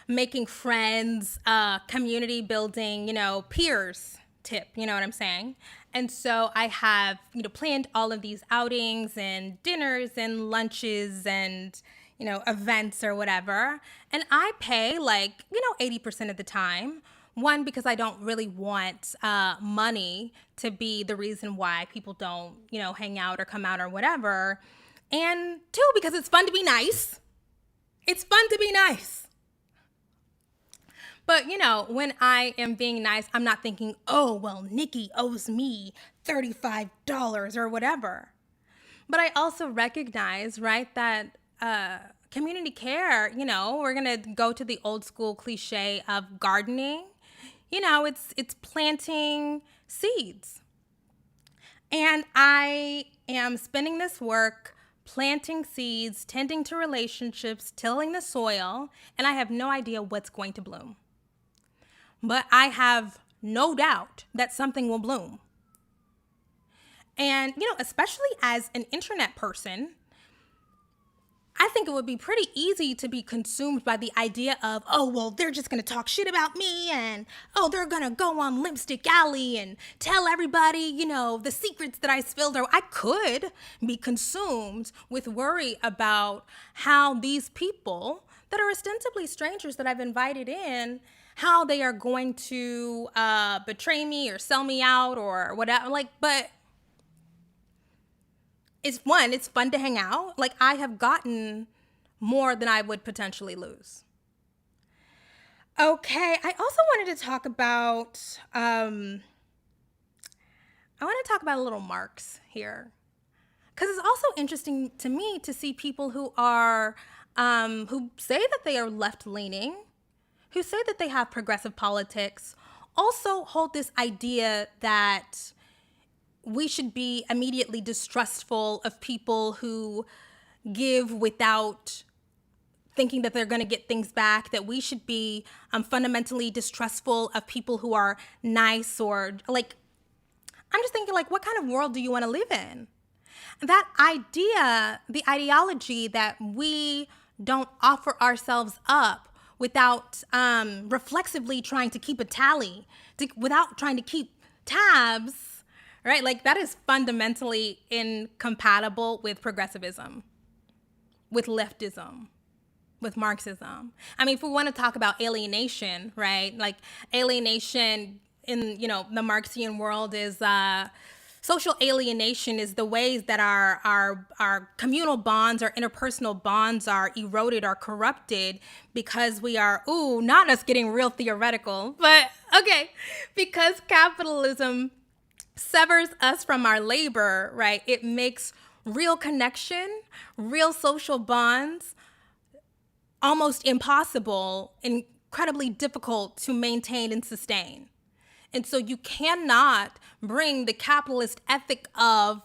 making friends, community building, peers tip, you know what I'm saying? And so I have, planned all of these outings and dinners and lunches and, events or whatever. And I pay 80% of the time. One, because I don't really want money to be the reason why people don't, hang out or come out or whatever. And two, because it's fun to be nice. It's fun to be nice. But, when I am being nice, I'm not thinking, oh, well, Nikki owes me $35 or whatever. But I also recognize, right, that community care, we're going to go to the old school cliche of gardening. It's planting seeds. And I am spending this work planting seeds, tending to relationships, tilling the soil, and I have no idea what's going to bloom. But I have no doubt that something will bloom. And, especially as an internet person, I think it would be pretty easy to be consumed by the idea of, oh, well, they're just going to talk shit about me, and, oh, they're going to go on Lipstick Alley and tell everybody, the secrets that I spilled. Or I could be consumed with worry about how these people that are ostensibly strangers that I've invited in, how they are going to betray me or sell me out or whatever. But it's fun to hang out. I have gotten more than I would potentially lose. Okay, I also wanted to talk about a little Marx here, because it's also interesting to me to see people who are who say that they are left leaning, who say that they have progressive politics, also hold this idea that we should be immediately distrustful of people who give without thinking that they're going to get things back, that we should be fundamentally distrustful of people who are nice, or like, I'm just thinking, like, what kind of world do you want to live in? That idea, the ideology that we don't offer ourselves up without reflexively trying to keep a tally, without trying to keep tabs, right? Like, that is fundamentally incompatible with progressivism, with leftism, with Marxism. I mean, if we want to talk about alienation, right? Like, alienation in, the Marxian world is social alienation is the ways that our communal bonds, our interpersonal bonds are eroded or corrupted because we are, not us getting real theoretical, but okay, because capitalism severs us from our labor, right? It makes real connection, real social bonds almost impossible, incredibly difficult to maintain and sustain. And so you cannot bring the capitalist ethic of,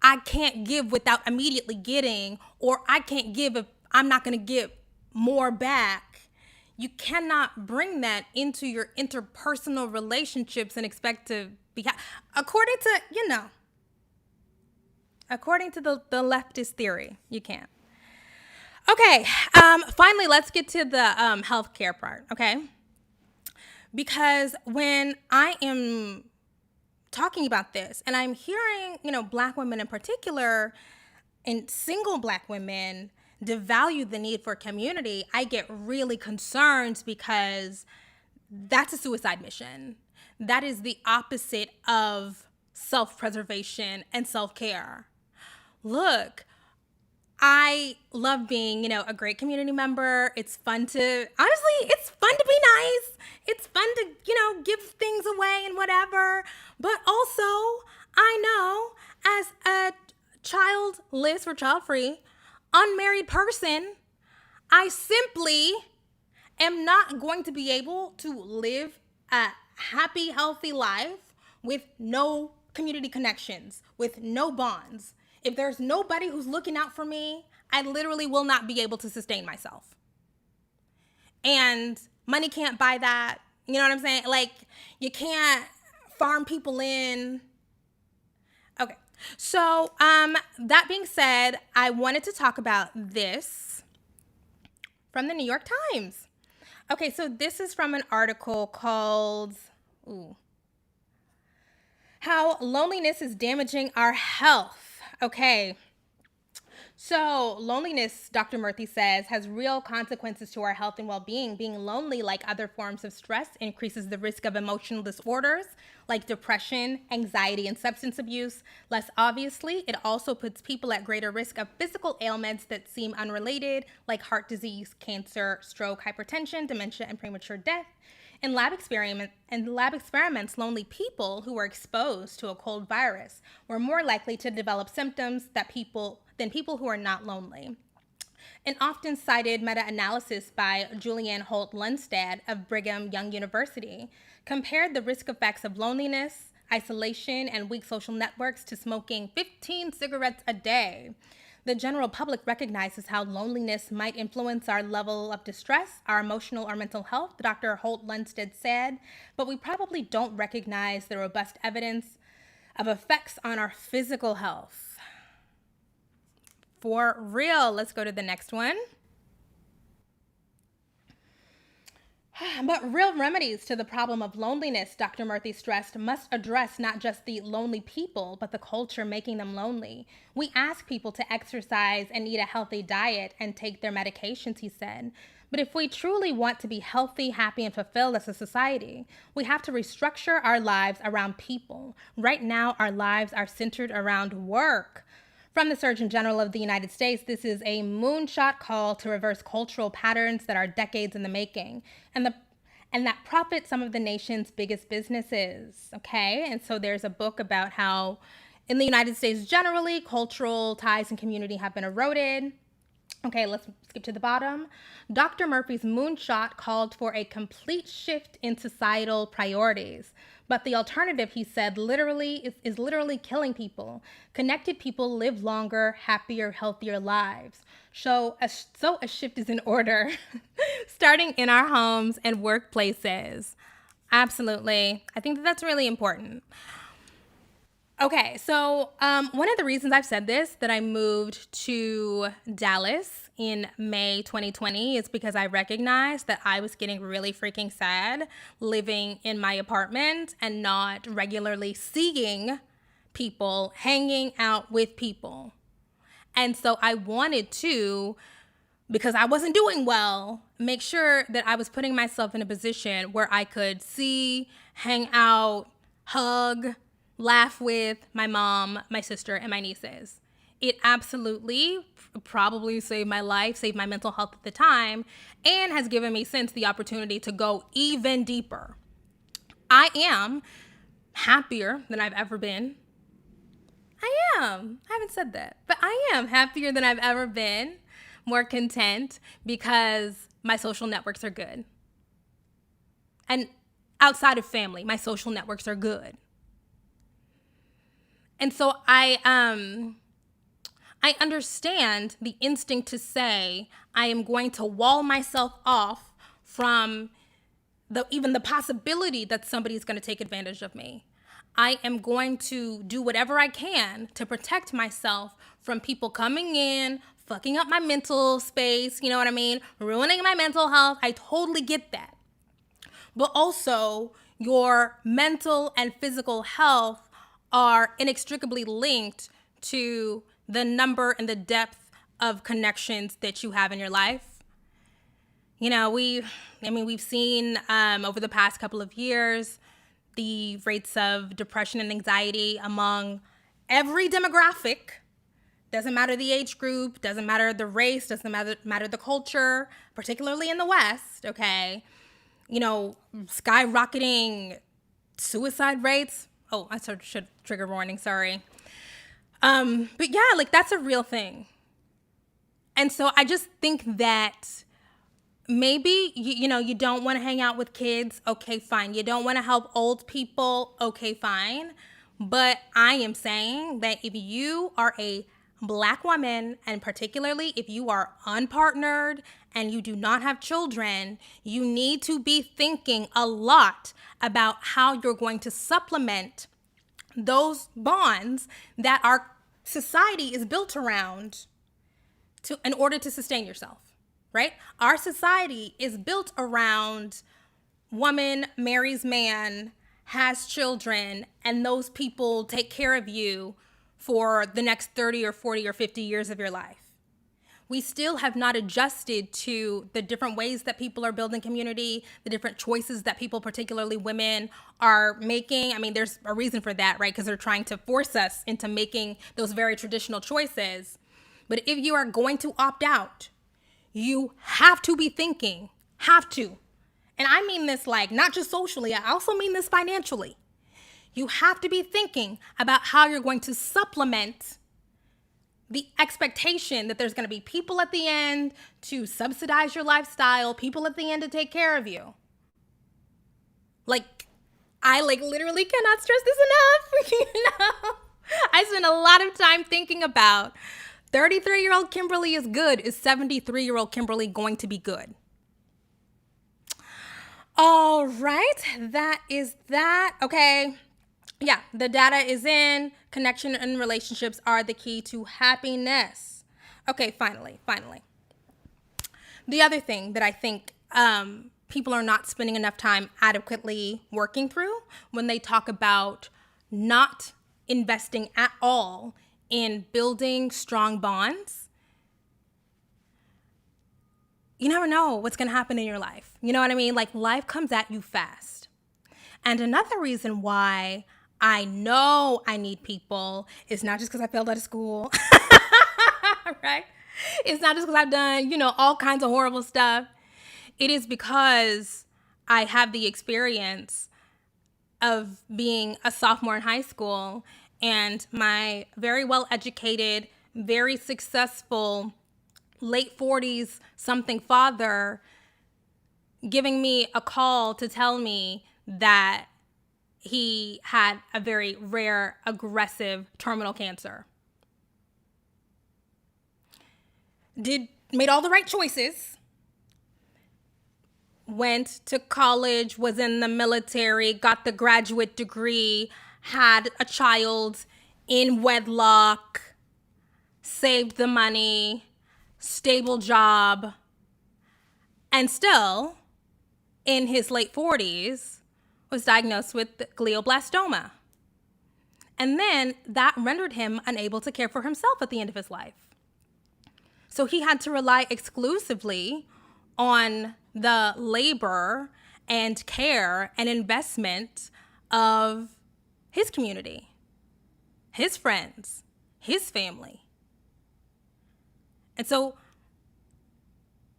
I can't give without immediately getting, or I can't give if I'm not going to get more back. You cannot bring that into your interpersonal relationships and expect to be, according to the leftist theory, you can't. Okay, finally, let's get to the healthcare part, okay? Because when I am talking about this and I'm hearing, Black women in particular and single Black women devalue the need for community, I get really concerned because that's a suicide mission. That is the opposite of self-preservation and self-care. Look, I love being, a great community member. It's fun to be nice. It's fun to, give things away and whatever. But also, I know as a childless or child-free, unmarried person, I simply am not going to be able to live a happy, healthy life with no community connections, with no bonds. If there's nobody who's looking out for me, I literally will not be able to sustain myself. And money can't buy that. You know what I'm saying? Like, you can't farm people in. Okay. So, that being said, I wanted to talk about this from the New York Times. Okay, so this is from an article called, How Loneliness is Damaging Our Health. Okay, so loneliness, Dr. Murthy says, has real consequences to our health and well-being. Being lonely, like other forms of stress, increases the risk of emotional disorders like depression, anxiety, and substance abuse. Less obviously, it also puts people at greater risk of physical ailments that seem unrelated, like heart disease, cancer, stroke, hypertension, dementia, and premature death. In lab experiments, lonely people who were exposed to a cold virus were more likely to develop symptoms than people who are not lonely. An often cited meta-analysis by Julianne Holt-Lunstad of Brigham Young University compared the risk effects of loneliness, isolation, and weak social networks to smoking 15 cigarettes a day. The general public recognizes how loneliness might influence our level of distress, our emotional or mental health, Dr. Holt-Lunstad said, but we probably don't recognize the robust evidence of effects on our physical health. For real, let's go to the next one. But real remedies to the problem of loneliness, Dr. Murthy stressed, must address not just the lonely people, but the culture making them lonely. We ask people to exercise and eat a healthy diet and take their medications, he said. But if we truly want to be healthy, happy, and fulfilled as a society, we have to restructure our lives around people. Right now, our lives are centered around work. From the Surgeon General of the United States, this is a moonshot call to reverse cultural patterns that are decades in the making and that profit some of the nation's biggest businesses. Okay. And so there's a book about how in the United States generally, cultural ties and community have been eroded. Okay, let's skip to the bottom. Dr. Murphy's moonshot called for a complete shift in societal priorities. But the alternative, he said, is literally killing people. Connected people live longer, happier, healthier lives. So a shift is in order, starting in our homes and workplaces. Absolutely. I think that's really important. Okay, so one of the reasons I've said this, that I moved to Dallas in May 2020, is because I recognized that I was getting really freaking sad living in my apartment and not regularly seeing people, hanging out with people. And so I wanted to, because I wasn't doing well, make sure that I was putting myself in a position where I could see, hang out, hug, laugh with my mom, my sister, and my nieces. It absolutely probably saved my life, saved my mental health at the time, and has given me since the opportunity to go even deeper. I am happier than I've ever been. I haven't said that, but I am happier than I've ever been, more content, because my social networks are good. And outside of family, my social networks are good. And so I understand the instinct to say I am going to wall myself off from even the possibility that somebody's going to take advantage of me. I am going to do whatever I can to protect myself from people coming in, fucking up my mental space, you know what I mean? Ruining my mental health. I totally get that. But also, your mental and physical health are inextricably linked to the number and the depth of connections that you have in your life. You know, we've seen over the past couple of years, the rates of depression and anxiety among every demographic. Doesn't matter the age group, doesn't matter the race, doesn't matter the culture, particularly in the West, okay? You know, skyrocketing suicide rates. Oh, I should trigger warning, sorry. But yeah, like that's a real thing. And so I just think that maybe, you don't want to hang out with kids. Okay, fine. You don't want to help old people. Okay, fine. But I am saying that if you are a Black woman, and particularly if you are unpartnered and you do not have children, you need to be thinking a lot about how you're going to supplement those bonds that our society is built around in order to sustain yourself, right? Our society is built around woman marries man, has children, and those people take care of you for the next 30 or 40 or 50 years of your life. We still have not adjusted to the different ways that people are building community, the different choices that people, particularly women, are making. I mean, there's a reason for that, right? Because they're trying to force us into making those very traditional choices. But if you are going to opt out, you have to be thinking, have to. And I mean this like not just socially, I also mean this financially. You have to be thinking about how you're going to supplement the expectation that there's going to be people at the end to subsidize your lifestyle, people at the end to take care of you. I literally cannot stress this enough. I spend a lot of time thinking about 33-year-old Kimberly is good. Is 73-year-old Kimberly going to be good? All right, that is that. Okay. Yeah, the data is in. Connection and relationships are the key to happiness. Okay, finally. The other thing that I think people are not spending enough time adequately working through when they talk about not investing at all in building strong bonds. You never know what's going to happen in your life. You know what I mean? Like, life comes at you fast. And another reason why I know I need people is not just because I failed out of school. Right? It's not just because I've done, all kinds of horrible stuff. It is because I have the experience of being a sophomore in high school and my very well educated, very successful late 40s something father giving me a call to tell me that he had a very rare, aggressive terminal cancer. Made all the right choices. Went to college, was in the military, got the graduate degree, had a child in wedlock, saved the money, stable job, and still, in his late 40s, was diagnosed with glioblastoma. And then that rendered him unable to care for himself at the end of his life. So he had to rely exclusively on the labor and care and investment of his community, his friends, his family. And so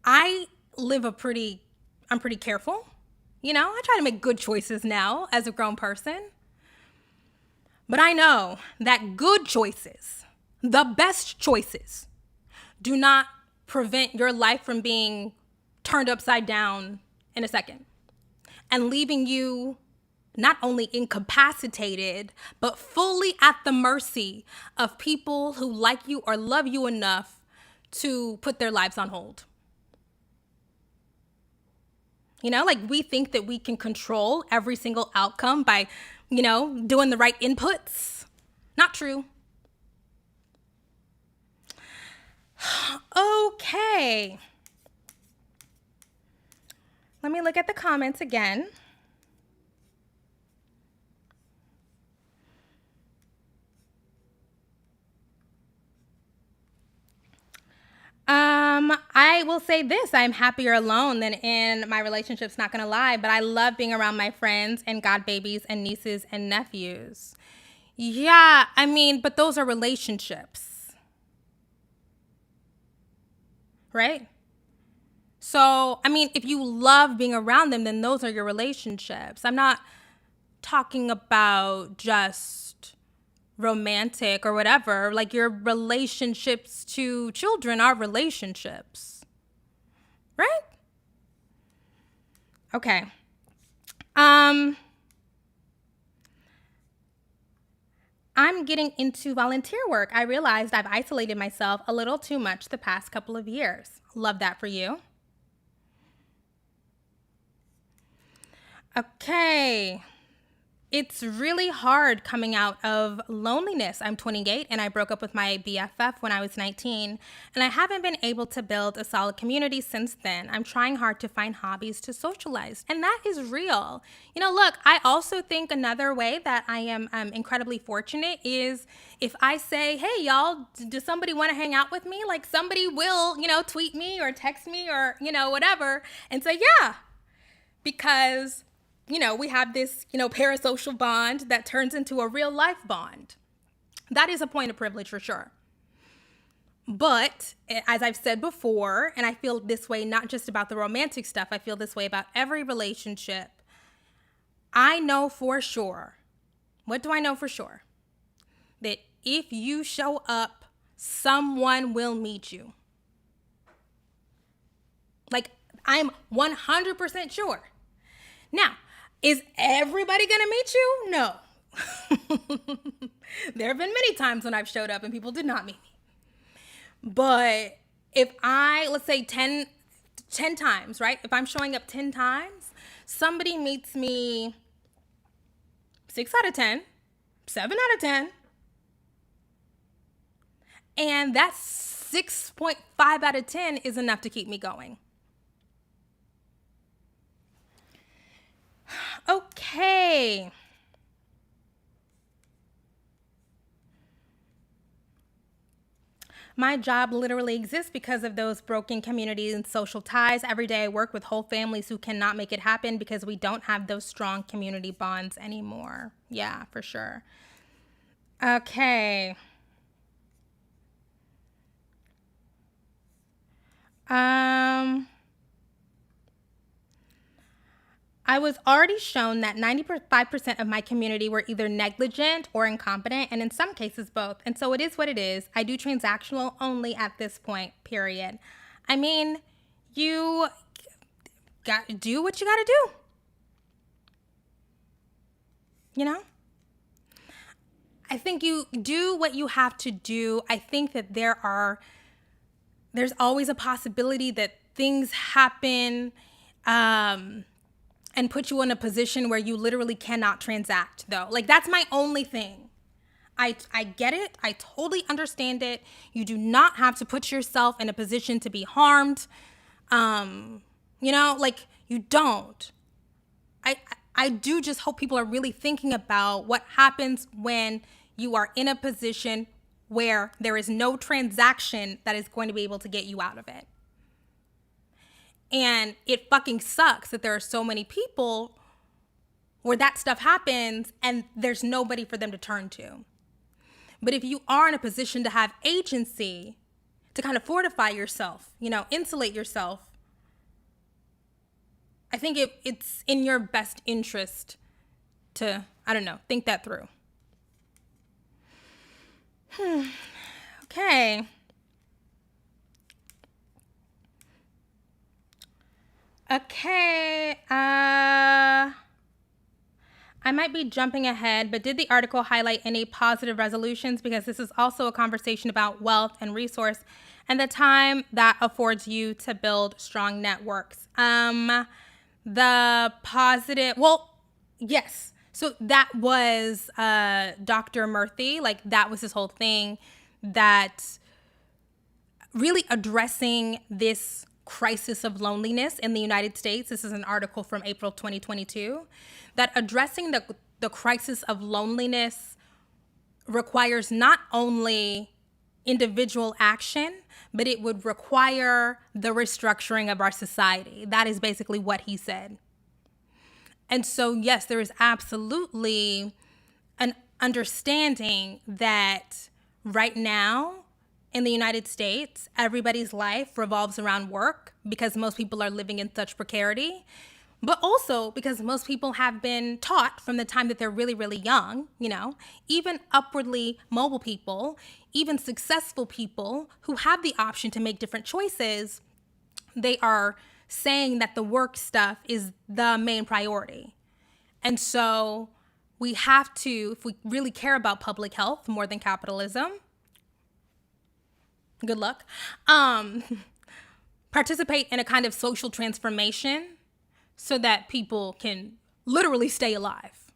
I'm pretty careful. I try to make good choices now as a grown person. But I know that good choices, the best choices, do not prevent your life from being turned upside down in a second and leaving you not only incapacitated, but fully at the mercy of people who like you or love you enough to put their lives on hold. We think that we can control every single outcome by, doing the right inputs. Not true. Okay. Let me look at the comments again. I will say this, I'm happier alone than in my relationships, not gonna lie, but I love being around my friends and god babies and nieces and nephews. Yeah, but those are relationships, right? So, if you love being around them, then those are your relationships. I'm not talking about just romantic or whatever. Like, your relationships to children are relationships, right? Okay. I'm getting into volunteer work. I realized I've isolated myself a little too much the past couple of years. Love that for you. Okay. It's really hard coming out of loneliness. I'm 28 and I broke up with my BFF when I was 19, and I haven't been able to build a solid community since then. I'm trying hard to find hobbies to socialize, and that is real. Look, I also think another way that I am incredibly fortunate is if I say, hey, y'all, does somebody want to hang out with me? Like, somebody will, tweet me or text me or, whatever, and say, yeah, because we have this, parasocial bond that turns into a real life bond. That is a point of privilege for sure. But as I've said before, and I feel this way not just about the romantic stuff, I feel this way about every relationship. I know for sure. What do I know for sure? That if you show up, someone will meet you. Like, I'm 100% sure. Now, is everybody gonna meet you? No. There have been many times when I've showed up and people did not meet me. But if let's say 10 times, right? If I'm showing up 10 times, somebody meets me 6 out of 10, 7 out of 10. And that 6.5 out of 10 is enough to keep me going. Okay. My job literally exists because of those broken communities and social ties. Every day I work with whole families who cannot make it happen because we don't have those strong community bonds anymore. Yeah, for sure. Okay. Um, I was already shown that 95% of my community were either negligent or incompetent, and in some cases, both. And so it is what it is. I do transactional only at this point, period. I mean, you got to do what you got to do. You know? I think you do what you have to do. I think that there's always a possibility that things happen and put you in a position where you literally cannot transact, though. Like, that's my only thing. I get it. I totally understand it. You do not have to put yourself in a position to be harmed. Like, you don't. I do just hope people are really thinking about what happens when you are in a position where there is no transaction that is going to be able to get you out of it. And it fucking sucks that there are so many people where that stuff happens and there's nobody for them to turn to. But if you are in a position to have agency, to kind of fortify yourself, insulate yourself, I think it's in your best interest to, think that through. Okay. Okay. I might be jumping ahead, but did the article highlight any positive resolutions? Because this is also a conversation about wealth and resource and the time that affords you to build strong networks. The positive, yes. So that was Dr. Murthy, like that was his whole thing, that really addressing this crisis of loneliness in the United States. This is an article from April 2022, that addressing the crisis of loneliness requires not only individual action, but it would require the restructuring of our society. That is basically what he said. And so, yes, there is absolutely an understanding that right now in the United States, everybody's life revolves around work because most people are living in such precarity, but also because most people have been taught from the time that they're really, really young, even upwardly mobile people, even successful people who have the option to make different choices, they are saying that the work stuff is the main priority. And so we have to, if we really care about public health more than capitalism, good luck, participate in a kind of social transformation so that people can literally stay alive.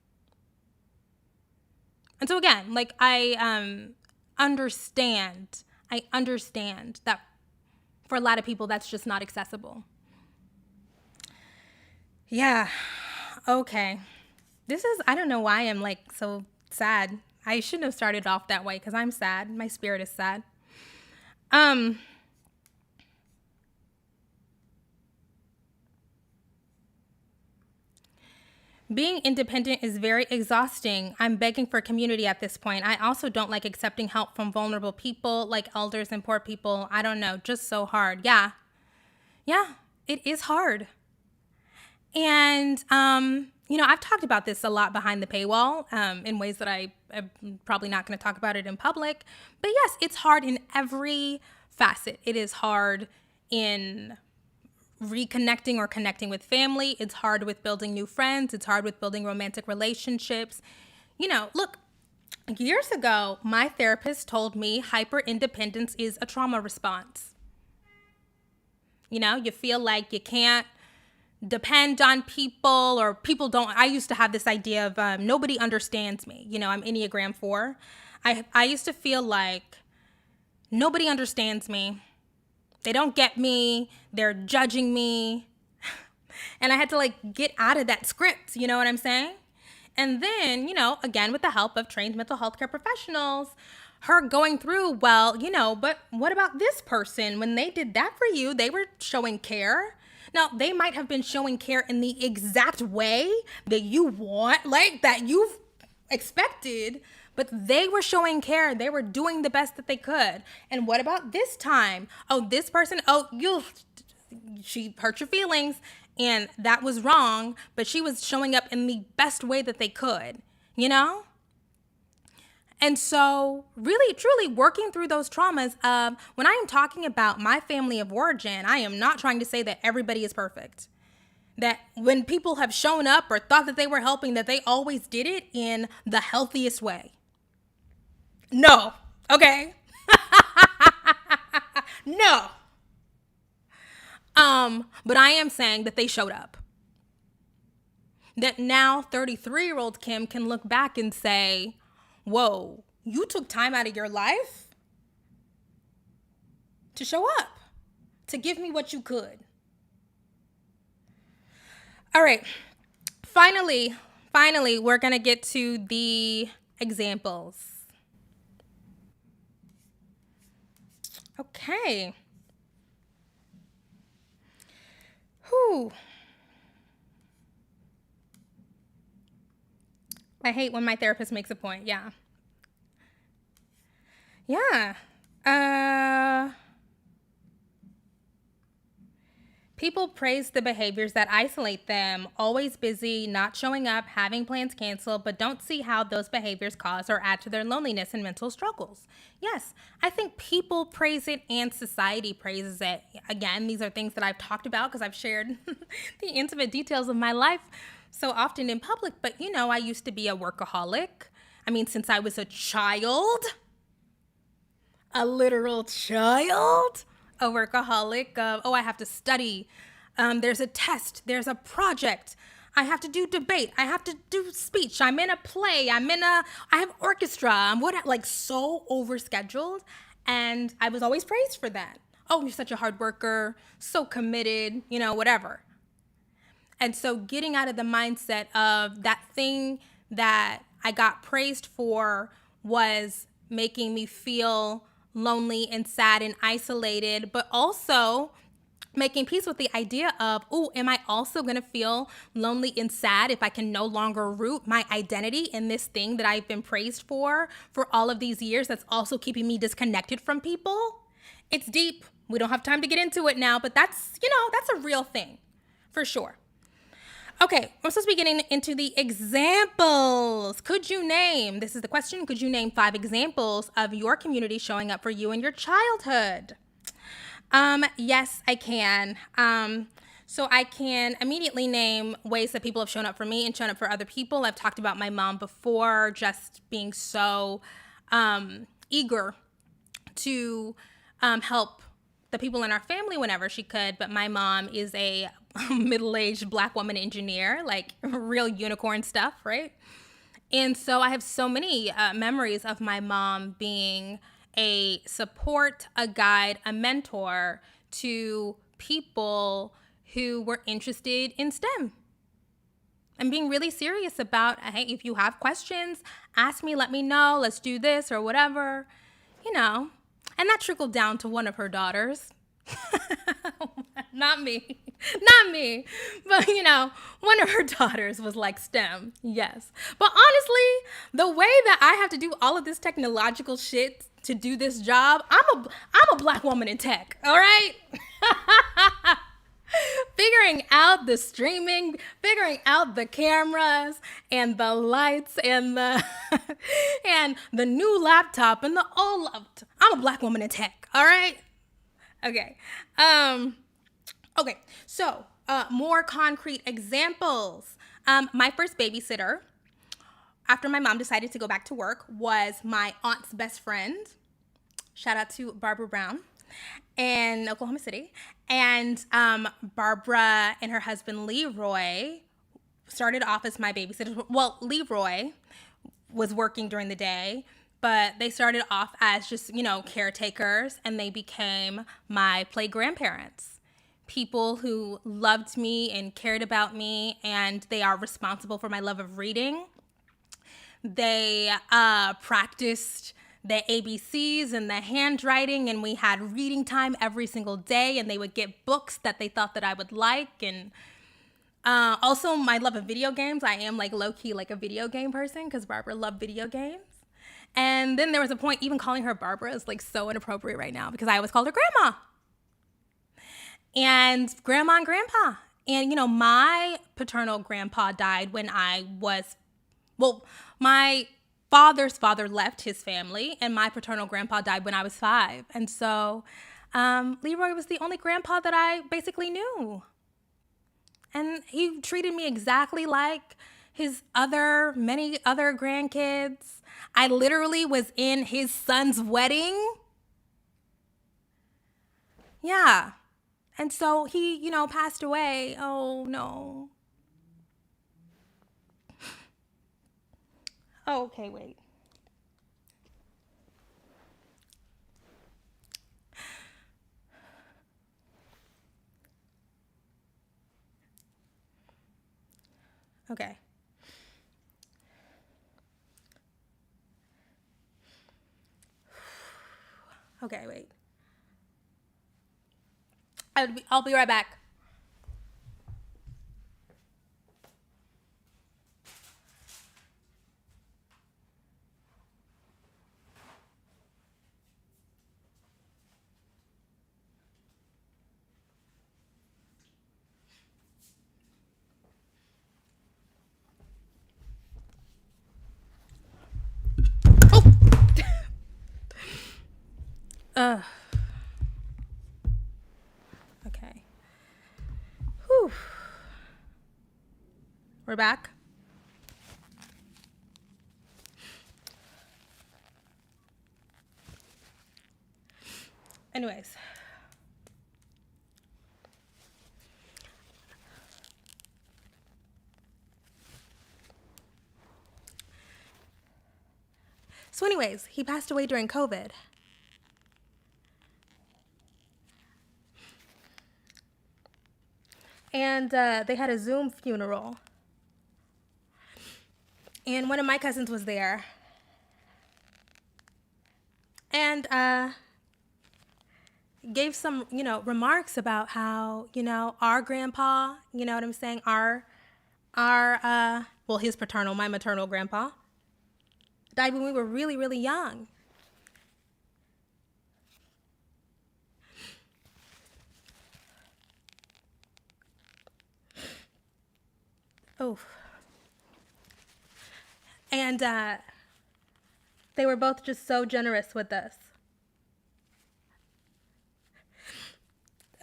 And so again, like I understand that for a lot of people, that's just not accessible. Yeah. Okay. I don't know why I'm like so sad. I shouldn't have started off that way because I'm sad. My spirit is sad. Being independent is very exhausting. I'm begging for community at this point. I also don't like accepting help from vulnerable people like elders and poor people. I don't know, just so hard. Yeah, it is hard. And, I've talked about this a lot behind the paywall in ways that I'm probably not going to talk about it in public. But yes, it's hard in every facet. It is hard in reconnecting or connecting with family. It's hard with building new friends. It's hard with building romantic relationships. Look, years ago, my therapist told me hyper independence is a trauma response. You feel like you can't depend on people, or people don't. I used to have this idea of nobody understands me. I'm Enneagram 4. I used to feel like nobody understands me. They don't get me. They're judging me. And I had to get out of that script. You know what I'm saying? And then, again, with the help of trained mental health care professionals, her going through, but what about this person? When they did that for you, they were showing care. Now, they might have been showing care in the exact way that you want, that you've expected, But they were showing care. They were doing the best that they could. And what about this time? Oh, this person, she hurt your feelings and that was wrong, but she was showing up in the best way that they could, you know? And so really, truly working through those traumas, when I am talking about my family of origin, I am not trying to say that everybody is perfect. That when people have shown up or thought that they were helping, that they always did it in the healthiest way. No. Okay. No. But I am saying that they showed up. That now 33-year-old Kim can look back and say, whoa, you took time out of your life to show up, to give me what you could. All right. Finally, we're going to get to the examples. Okay. Whew. I hate when my therapist makes a point. Yeah. People praise the behaviors that isolate them, always busy, not showing up, having plans canceled, but don't see how those behaviors cause or add to their loneliness and mental struggles. Yes, I think people praise it and society praises it. Again, these are things that I've talked about because I've shared the intimate details of my life so often in public. But, I used to be a workaholic. I mean, since I was a child, a literal child. A workaholic of, I have to study. There's a test. There's a project. I have to do debate. I have to do speech. I'm in a play. I have orchestra. I'm so overscheduled. And I was always praised for that. Oh, you're such a hard worker, so committed, whatever. And so getting out of the mindset of that thing that I got praised for was making me feel lonely and sad and isolated, but also making peace with the idea of, am I also going to feel lonely and sad if I can no longer root my identity in this thing that I've been praised for all of these years that's also keeping me disconnected from people? It's deep. We don't have time to get into it now, but that's a real thing for sure. Okay, I'm supposed to be getting into the examples. This is the question, could you name 5 examples of your community showing up for you in your childhood? Yes, I can. So I can immediately name ways that people have shown up for me and shown up for other people. I've talked about my mom before, just being so eager to help the people in our family whenever she could. But my mom is a middle-aged Black woman engineer, like real unicorn stuff, right? And so I have so many memories of my mom being a support, a guide, a mentor to people who were interested in STEM. And being really serious about, hey, if you have questions, ask me, let me know, let's do this or whatever, And that trickled down to one of her daughters. Not me. But, one of her daughters was like STEM. Yes. But honestly, the way that I have to do all of this technological shit to do this job, I'm a Black woman in tech. All right. Figuring out the streaming, figuring out the cameras and the lights and the and the new laptop and the old laptop. I'm a Black woman in tech. All right. Okay. Okay. So, more concrete examples. My first babysitter, after my mom decided to go back to work, was my aunt's best friend. Shout out to Barbara Brown in Oklahoma City. And Barbara and her husband Leroy started off as my babysitters. Well, Leroy was working during the day, but they started off as just, caretakers, and they became my play grandparents. People who loved me and cared about me, and they are responsible for my love of reading. They practiced the ABCs and the handwriting, and we had reading time every single day, and they would get books that they thought that I would like. And also my love of video games. I am low-key a video game person because Barbara loved video games. And then there was a point, even calling her Barbara is like so inappropriate right now because I always called her grandma. And grandma and grandpa. And, you know, my paternal grandpa died when my father's father left his family, and my paternal grandpa died when I was 5. And so Leroy was the only grandpa that I basically knew. And he treated me exactly like many other grandkids. I literally was in his son's wedding. Yeah. And so he, you know, passed away. Oh, no. Oh, okay, wait. Okay. Okay, wait. I'll be right back. Oh. Okay. Whew. We're back. Anyways. So anyways, he passed away during COVID. And they had a Zoom funeral. And one of my cousins was there. And gave some, you know, remarks about how, you know, our grandpa, you know what I'm saying, his my maternal grandpa, died when we were really, really young. Oh. And they were both just so generous with us.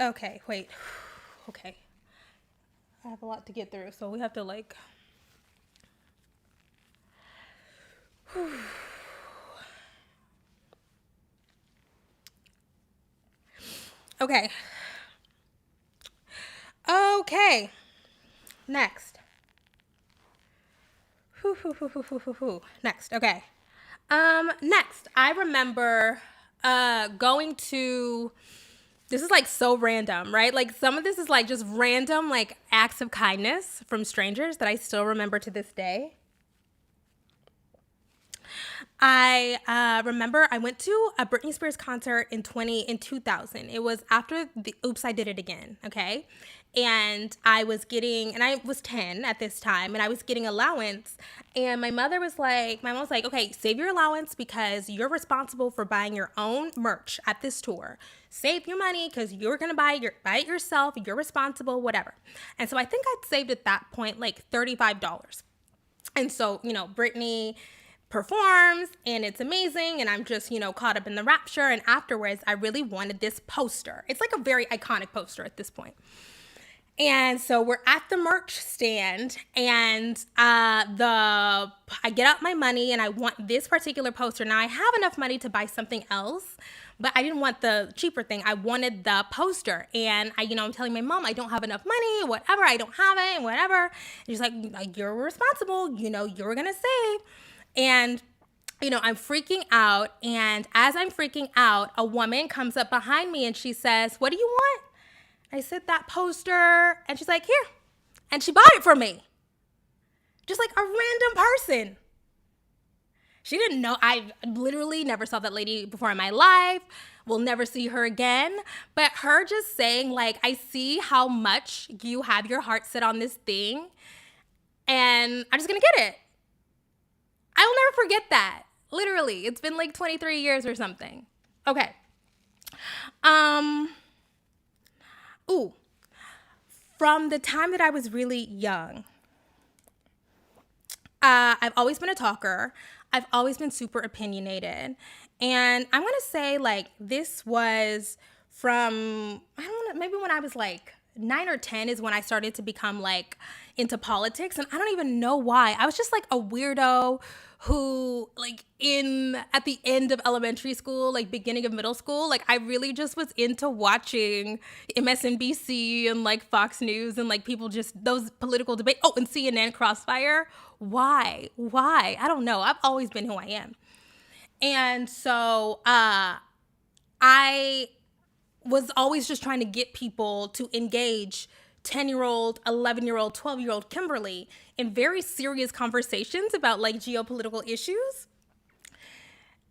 Okay, wait. Okay. I have a lot to get through, so we have to like... Okay. Okay. Next. Next. Okay. Next, I remember going to... This is like so random, right? Like some of this is like just random like acts of kindness from strangers that I still remember to this day. I remember I went to a Britney Spears concert in 2000. It was after the Oops, I Did It Again, okay? And I was 10 at this time, and I was getting allowance. And my mom was like, okay, save your allowance because you're responsible for buying your own merch at this tour. Save your money because you're going to buy it yourself. You're responsible, whatever. And so I think I'd saved at that point like $35. And so, you know, Britney performs and it's amazing, and I'm just, you know, caught up in the rapture. And afterwards, I really wanted this poster. It's like a very iconic poster at this point. And so we're at the merch stand, and I get out my money and I want this particular poster. Now I have enough money to buy something else, but I didn't want the cheaper thing. I wanted the poster. And I'm telling my mom, I don't have enough money, whatever. I don't have it, whatever. And she's like, you're responsible. You know, you're going to save. And I'm freaking out. And as I'm freaking out, a woman comes up behind me and she says, what do you want? I said, that poster. And she's like, here. And she bought it for me. Just like a random person. She didn't know. I literally never saw that lady before in my life. We'll never see her again. But her just saying, like, I see how much you have your heart set on this thing, and I'm just going to get it. I will never forget that. Literally, it's been like 23 years or something. Okay. Um, ooh, from the time that I was really young, I've always been a talker. I've always been super opinionated. And I'm going to say, like, this was from, I don't know, maybe when I was like 9 or 10 is when I started to become like into politics. And I don't even know why. I was just like a weirdo who, like, at the end of elementary school, like beginning of middle school, like I really just was into watching MSNBC and like Fox News and like people just those political debate. Oh, and CNN Crossfire. Why? I don't know. I've always been who I am. And so I was always just trying to get people to engage 10-year-old, 11-year-old, 12-year-old Kimberly in very serious conversations about like geopolitical issues.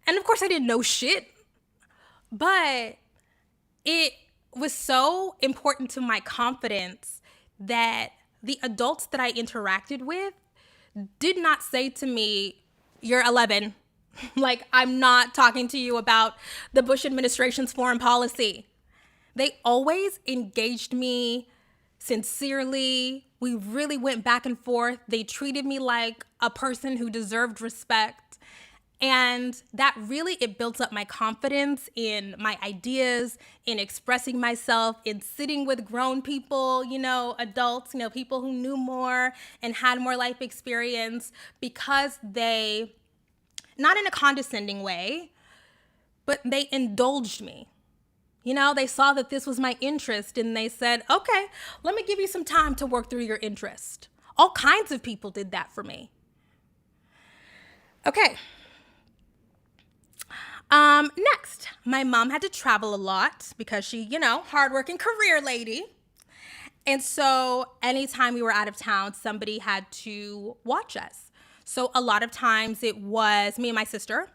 And of course, I didn't know shit, but it was so important to my confidence that the adults that I interacted with did not say to me, "You're 11." Like, I'm not talking to you about the Bush administration's foreign policy. They always engaged me sincerely. We really went back and forth. They treated me like a person who deserved respect. And that really, it built up my confidence in my ideas, in expressing myself, in sitting with grown people, adults, people who knew more and had more life experience, because they, not in a condescending way, but they indulged me. They saw that this was my interest and they said, okay, let me give you some time to work through your interest. All kinds of people did that for me. Okay. Next, my mom had to travel a lot because she, hardworking career lady. And so anytime we were out of town, somebody had to watch us. So a lot of times it was me and my sister,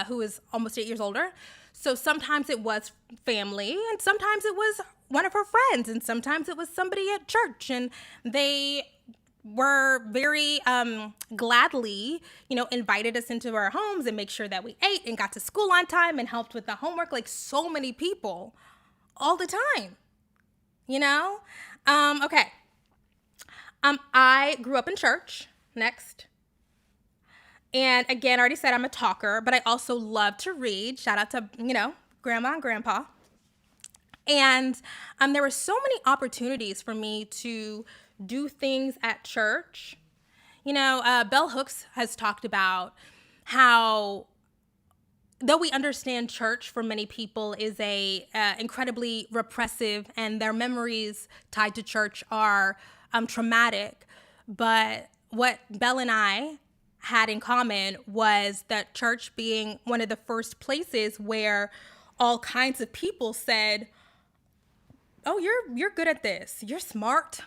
who is almost 8 years older. So sometimes it was family, and sometimes it was one of her friends, and sometimes it was somebody at church, and they were very gladly, invited us into our homes and make sure that we ate and got to school on time and helped with the homework. Like, so many people all the time, Okay. I grew up in church. Next. And again, I already said I'm a talker, but I also love to read. Shout out to, grandma and grandpa. And there were so many opportunities for me to do things at church. Bell Hooks has talked about how, though we understand church for many people is a incredibly repressive, and their memories tied to church are traumatic, but what Bell and I had in common was that church being one of the first places where all kinds of people said, "Oh, you're good at this. You're smart.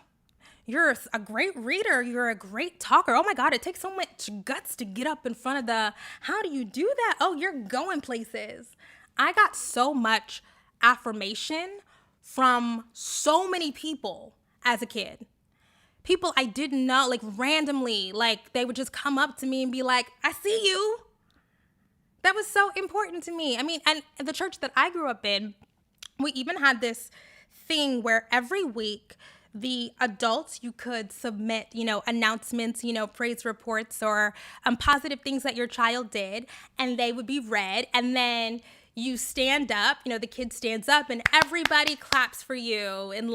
You're a great reader. You're a great talker. Oh my God, it takes so much guts to get up in front of how do you do that? Oh, you're going places." I got so much affirmation from so many people as a kid. People I didn't know, like randomly, like they would just come up to me and be like, "I see you." That was so important to me. I mean, and the church that I grew up in, we even had this thing where every week the adults, you could submit, announcements, praise reports or positive things that your child did, and they would be read. And then you stand up, the kid stands up and everybody claps for you and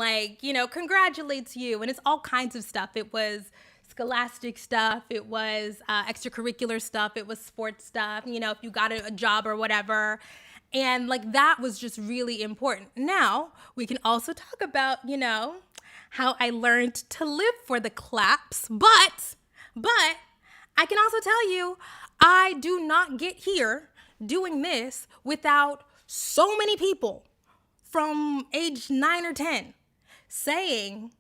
congratulates you. And it's all kinds of stuff. It was scholastic stuff. It was extracurricular stuff. It was sports stuff, if you got a job or whatever. And that was just really important. Now we can also talk about, how I learned to live for the claps, but I can also tell you, I do not get here doing this without so many people from age 9 or 10 saying,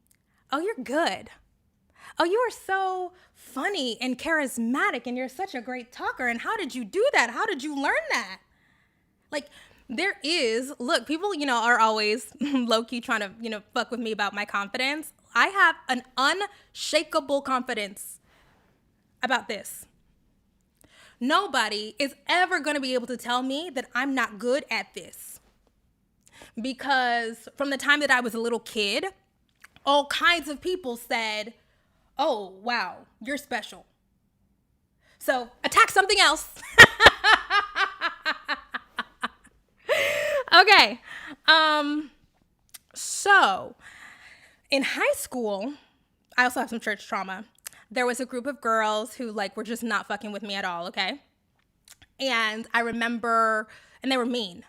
"Oh, you're good. Oh, you are so funny and charismatic and you're such a great talker. And how did you do that? How did you learn that?" Look, people, are always low-key trying to, fuck with me about my confidence. I have an unshakable confidence about this. Nobody is ever going to be able to tell me that I'm not good at this. Because from the time that I was a little kid, all kinds of people said, oh, wow, you're special. So attack something else. Okay. So in high school, I also have some church trauma. There was a group of girls who like were just not fucking with me at all, okay? And I remember, and they were mean.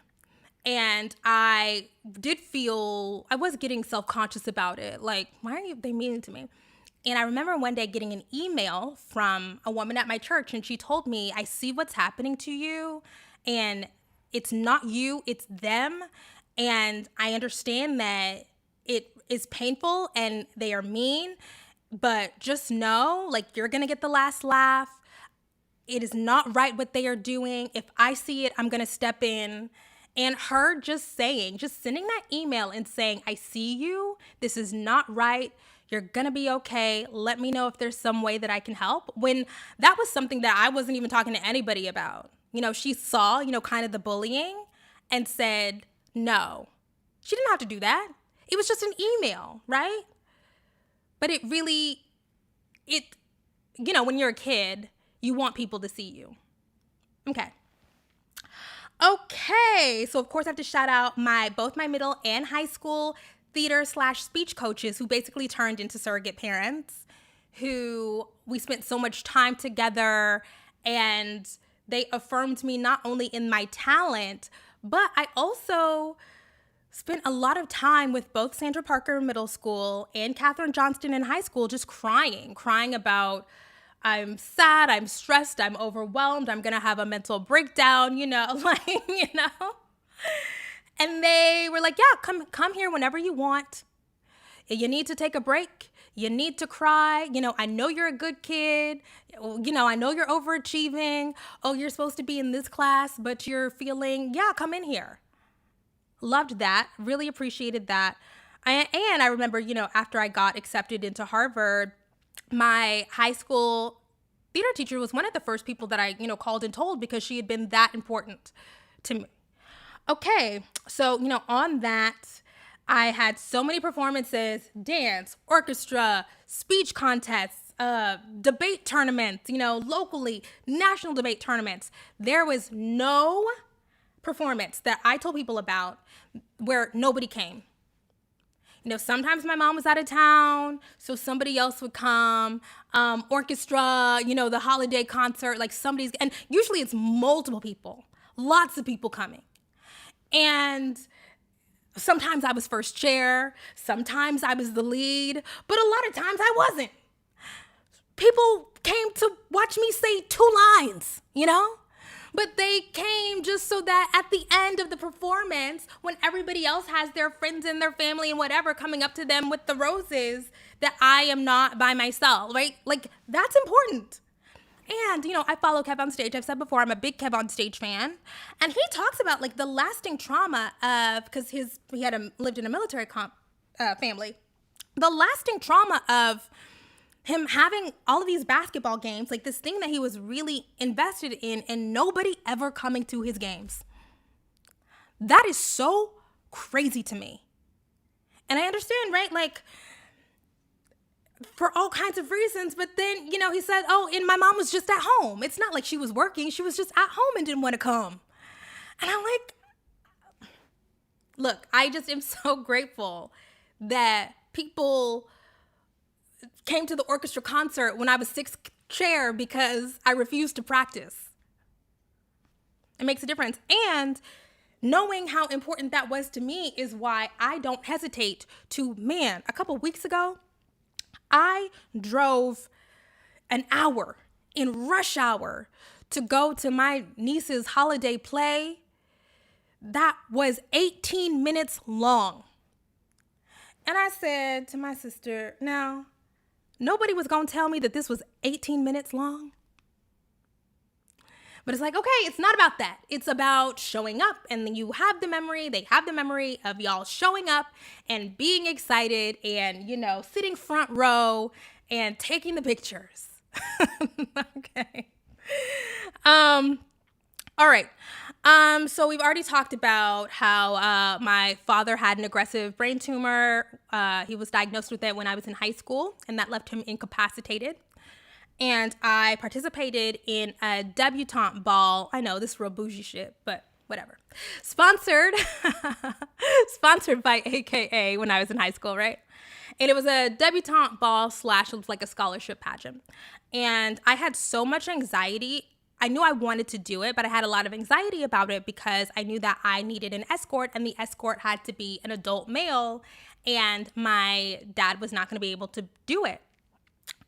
And I did feel, I was getting self-conscious about it. Like, why are they mean to me? And I remember one day getting an email from a woman at my church, and she told me, I see what's happening to you, and it's not you, it's them. And I understand that it is painful and they are mean, but just know, like, you're gonna get the last laugh. It is not right what they are doing. If I see it, I'm gonna step in. And her just sending that email and saying, I see you, this is not right, you're gonna be okay, let me know if there's some way that I can help. When that was something that I wasn't even talking to anybody about. You know, she saw, you know, kind of the bullying and said, no. She didn't have to do that. It was just an email, right? But it really, you know, when you're a kid, you want people to see you. Okay, so of course I have to shout out both my middle and high school theater/speech coaches who basically turned into surrogate parents, who we spent so much time together, and they affirmed me not only in my talent, but I also spent a lot of time with both Sandra Parker in middle school and Katherine Johnston in high school, just crying about, I'm sad, I'm stressed, I'm overwhelmed, I'm gonna have a mental breakdown, you know, like, you know? And they were like, yeah, come here whenever you want. You need to take a break. You need to cry. You know, I know you're a good kid. You know, I know you're overachieving. Oh, you're supposed to be in this class, but you're feeling, yeah, come in here. Loved that. Really appreciated that. And I remember, you know, after I got accepted into Harvard, my high school theater teacher was one of the first people that I, you know, called and told because she had been that important to me. Okay, so, you know, on that, I had so many performances, dance, orchestra, speech contests, debate tournaments, you know, locally, national debate tournaments. There was no performance that I told people about where nobody came. You know, sometimes my mom was out of town, so somebody else would come. Orchestra, you know, the holiday concert, like and usually it's multiple people, lots of people coming. And sometimes I was first chair, sometimes I was the lead, but a lot of times I wasn't. People came to watch me say 2 lines, you know? But they came just so that at the end of the performance, when everybody else has their friends and their family and whatever coming up to them with the roses, that I am not by myself, right? Like, that's important. And, you know, I follow Kev on Stage. I've said before, I'm a big Kev on Stage fan. And he talks about, like, the lasting trauma of, because he lived in a military family, the lasting trauma of him having all of these basketball games, like this thing that he was really invested in, and nobody ever coming to his games. That is so crazy to me. And I understand, right? Like, for all kinds of reasons, but then, you know, he said, oh, and my mom was just at home. It's not like she was working. She was just at home and didn't want to come. And I'm like, look, I just am so grateful that people came to the orchestra concert when I was 6th chair because I refused to practice. It makes a difference. And knowing how important that was to me is why I don't hesitate to, a couple weeks ago, I drove an hour in rush hour to go to my niece's holiday play. That was 18 minutes long. And I said to my sister, now, nobody was going to tell me that this was 18 minutes long. But it's like, okay, it's not about that. It's about showing up. And then they have the memory of y'all showing up and being excited and, you know, sitting front row and taking the pictures. Okay. Um, all right. So we've already talked about how my father had an aggressive brain tumor. He was diagnosed with it when I was in high school, and that left him incapacitated. And I participated in a debutante ball. I know this is real bougie shit, but whatever. Sponsored, sponsored by AKA when I was in high school, right? And it was a debutante ball slash, it was like a scholarship pageant. And I had so much anxiety. I knew I wanted to do it, but I had a lot of anxiety about it because I knew that I needed an escort, and the escort had to be an adult male, and my dad was not going to be able to do it.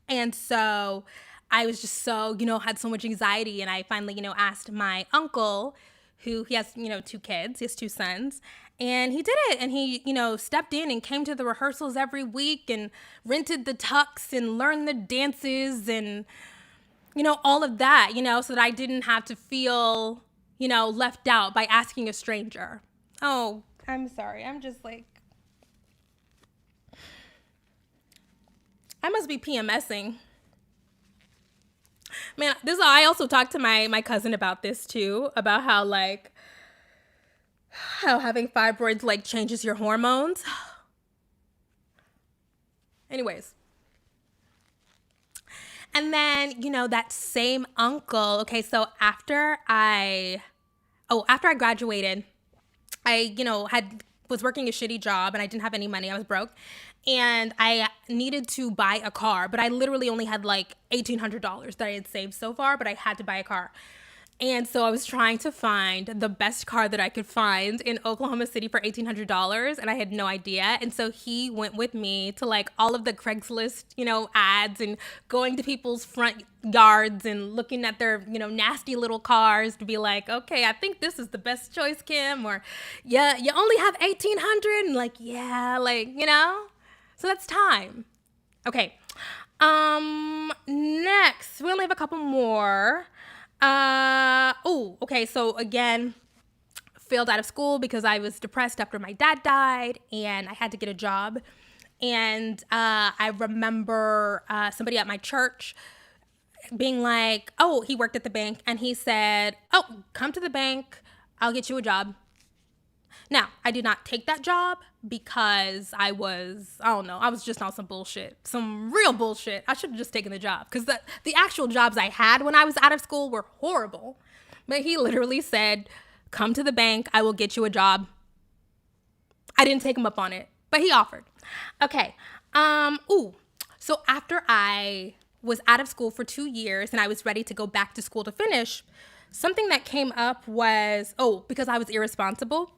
And so I was just so, had so much anxiety. And I finally, asked my uncle, who he has, 2 kids, he has 2 sons, and he did it. And he, stepped in and came to the rehearsals every week and rented the tux and learned the dances and, all of that, so that I didn't have to feel, left out by asking a stranger. Oh, I'm sorry. I'm just like, I must be PMSing. Man, I also talked to my cousin about this too, about how how having fibroids changes your hormones. Anyways. And then, that same uncle, okay, so after I graduated, I, was working a shitty job and I didn't have any money. I was broke. And I needed to buy a car, but I literally only had $1,800 that I had saved so far, but I had to buy a car. And so I was trying to find the best car that I could find in Oklahoma City for $1,800, and I had no idea. And so he went with me to all of the Craigslist, ads, and going to people's front yards and looking at their, nasty little cars to be like, okay, I think this is the best choice, Kim. Or, yeah, you only have 1,800, and yeah, So that's time. Okay. Next, we only have a couple more. Okay. So again, failed out of school because I was depressed after my dad died and I had to get a job. And I remember somebody at my church being like, oh, he worked at the bank, and he said, oh, come to the bank, I'll get you a job. Now, I did not take that job because I was just on some bullshit, some real bullshit. I should have just taken the job because the actual jobs I had when I was out of school were horrible. But he literally said, come to the bank, I will get you a job. I didn't take him up on it, but he offered. Okay. So after I was out of school for 2 years and I was ready to go back to school to finish, something that came up was, because I was irresponsible,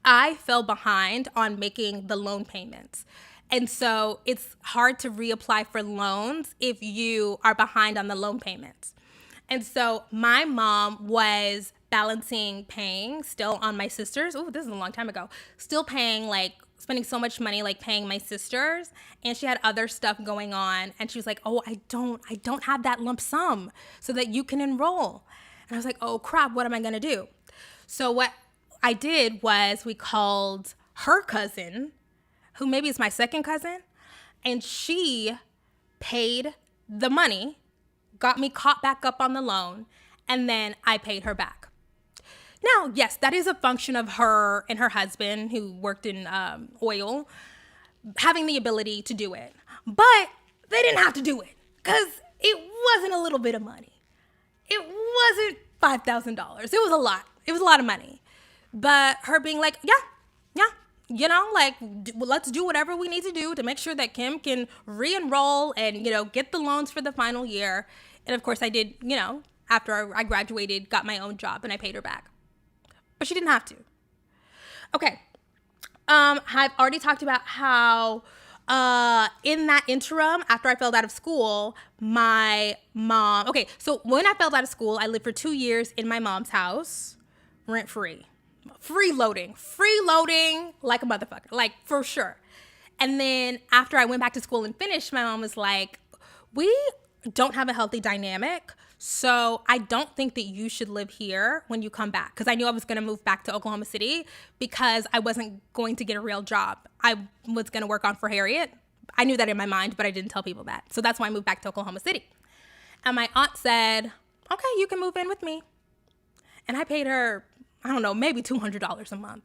I fell behind on making the loan payments. And so it's hard to reapply for loans if you are behind on the loan payments. And so my mom was balancing paying still on my sisters. Oh, this is a long time ago. Still paying, spending so much money, paying my sisters. And she had other stuff going on. And she was like, oh, I don't have that lump sum so that you can enroll. And I was like, oh crap, what am I going to do? So what I did was we called her cousin, who maybe is my second cousin, and she paid the money, got me caught back up on the loan, and then I paid her back. Now, yes, that is a function of her and her husband, who worked in oil, having the ability to do it. But they didn't have to do it because it wasn't a little bit of money. It wasn't $5,000. It was a lot. It was a lot of money. But her being like, yeah, let's do whatever we need to do to make sure that Kim can re-enroll and, get the loans for the final year. And of course I did, after I graduated, got my own job and I paid her back. But she didn't have to. Okay. I've already talked about how in that interim, after I failed out of school, my mom, so when I failed out of school, I lived for 2 years in my mom's house, rent-free. Freeloading like a motherfucker, for sure. And then after I went back to school and finished, my mom was like, we don't have a healthy dynamic, so I don't think that you should live here when you come back. Because I knew I was going to move back to Oklahoma City because I wasn't going to get a real job. I was going to work on for Harriet. I knew that in my mind, but I didn't tell people that. So that's why I moved back to Oklahoma City. And my aunt said, okay, you can move in with me. And I paid her, I don't know, maybe $200 a month.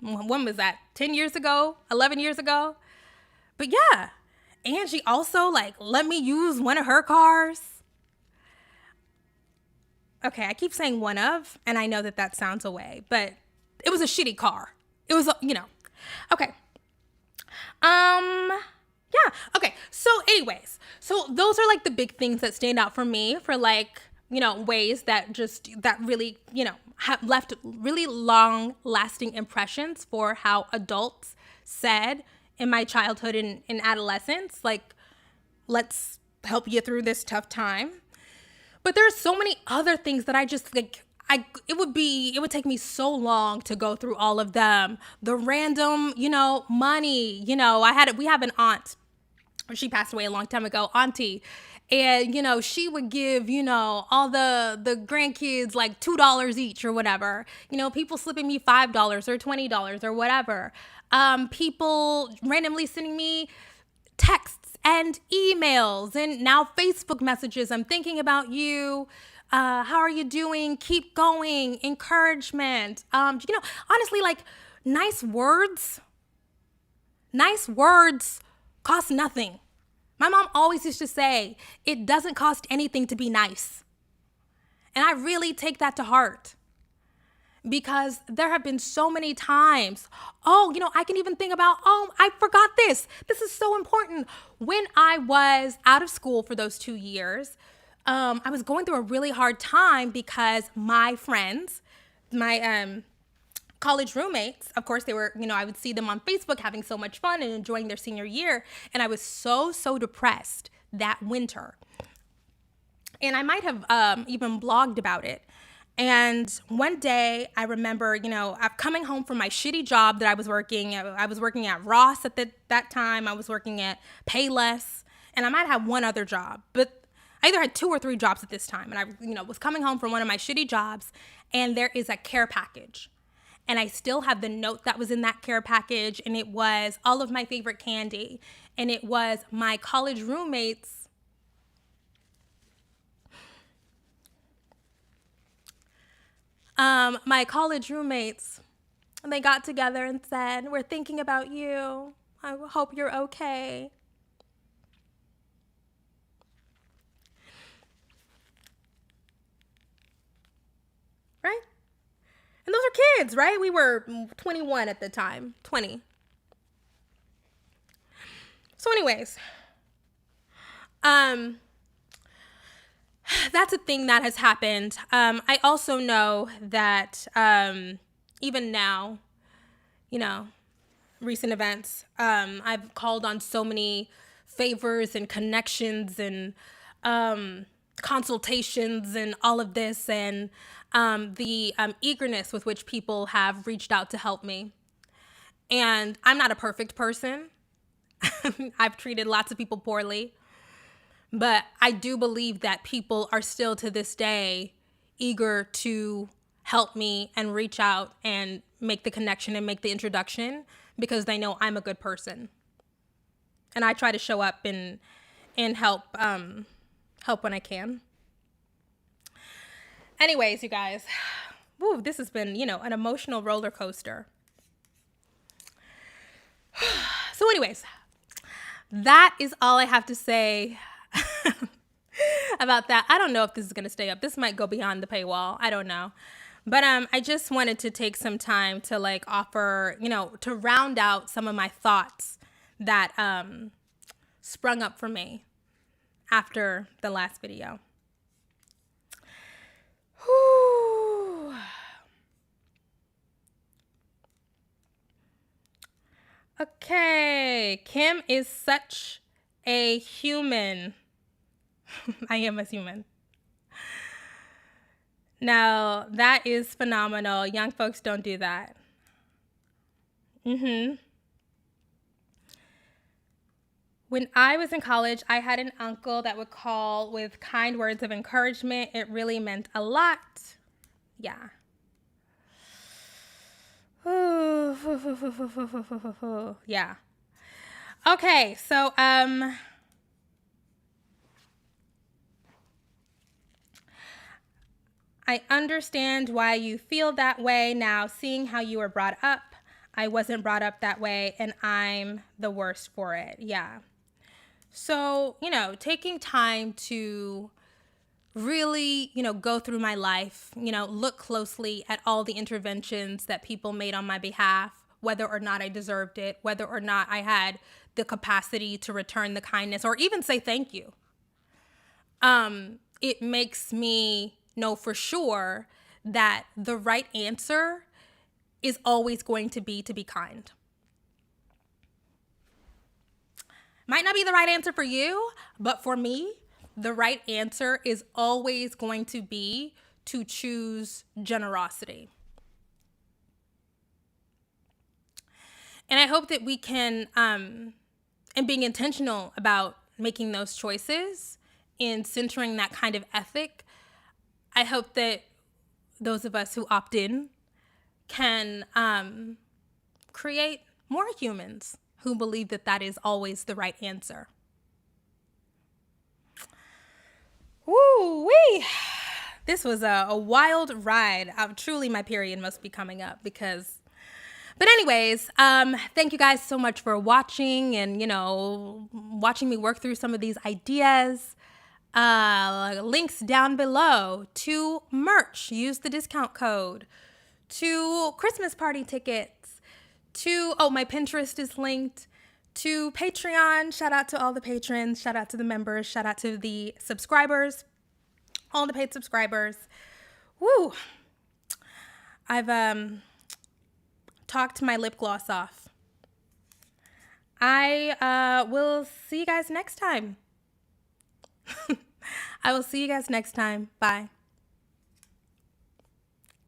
When was that? 10 years ago? 11 years ago? But yeah. And she also like let me use one of her cars. Okay, I keep saying one of, and I know that that sounds away, but it was a shitty car. It was, Okay. Yeah. Okay. So anyways, so those are like the big things that stand out for me for like, ways that really, have left really long lasting impressions for how adults said in my childhood and in adolescence, like, let's help you through this tough time. But there's so many other things that I just like. It would take me so long to go through all of them. The random, money. We have an aunt. She passed away a long time ago, auntie. And, she would give, all the grandkids like $2 each or whatever. People slipping me $5 or $20 or whatever. People randomly sending me texts and emails and now Facebook messages. I'm thinking about you. How are you doing? Keep going. Encouragement. Honestly, like nice words cost nothing. My mom always used to say, it doesn't cost anything to be nice. And I really take that to heart. Because there have been so many times, I can even think about, I forgot this. This is so important. When I was out of school for those 2 years, I was going through a really hard time because my friends, my college roommates, of course, they were, I would see them on Facebook having so much fun and enjoying their senior year. And I was so depressed that winter. And I might have even blogged about it. And one day I remember, I'm coming home from my shitty job that I was working. I was working at Ross at that time. I was working at Payless. And I might have one other job. But I either had 2 or 3 jobs at this time. And I, was coming home from one of my shitty jobs. And there is a care package. And I still have the note that was in that care package. And it was all of my favorite candy. And it was my college roommates. My college roommates, they got together and said, we're thinking about you. I hope you're okay. Right? And those are kids, right? We were 21 at the time, 20. So anyways, that's a thing that has happened. I also know that even now, recent events, I've called on so many favors and connections and consultations and all of this and the eagerness with which people have reached out to help me. And I'm not a perfect person. I've treated lots of people poorly. But I do believe that people are still to this day eager to help me and reach out and make the connection and make the introduction because they know I'm a good person. And I try to show up and help when I can. Anyways, you guys, this has been, an emotional roller coaster. So anyways, that is all I have to say about that. I don't know if this is going to stay up. This might go beyond the paywall. I don't know. But I just wanted to take some time to like offer, to round out some of my thoughts that sprung up for me after the last video. Whew. Okay, Kim is such a human. I am a human. Now, that is phenomenal. Young folks don't do that. When I was in college, I had an uncle that would call with kind words of encouragement. It really meant a lot. Yeah. Yeah. Okay, so I understand why you feel that way now, seeing how you were brought up. I wasn't brought up that way, and I'm the worst for it. Yeah. So, taking time to really, go through my life, look closely at all the interventions that people made on my behalf, whether or not I deserved it, whether or not I had the capacity to return the kindness or even say thank you. It makes me know for sure that the right answer is always going to be kind. Might not be the right answer for you, but for me, the right answer is always going to be to choose generosity. And I hope that we can, and being intentional about making those choices and centering that kind of ethic, I hope that those of us who opt in can create more humans who believe that that is always the right answer. Woo-wee! This was a wild ride. Truly, my period must be coming up because... But anyways, thank you guys so much for watching and, watching me work through some of these ideas. Links down below to merch. Use the discount code. To Christmas party tickets. To, my Pinterest is linked. To Patreon. Shout out to all the patrons. Shout out to the members. Shout out to the subscribers. All the paid subscribers. Woo! I've talked my lip gloss off. I will see you guys next time. I will see you guys next time. Bye.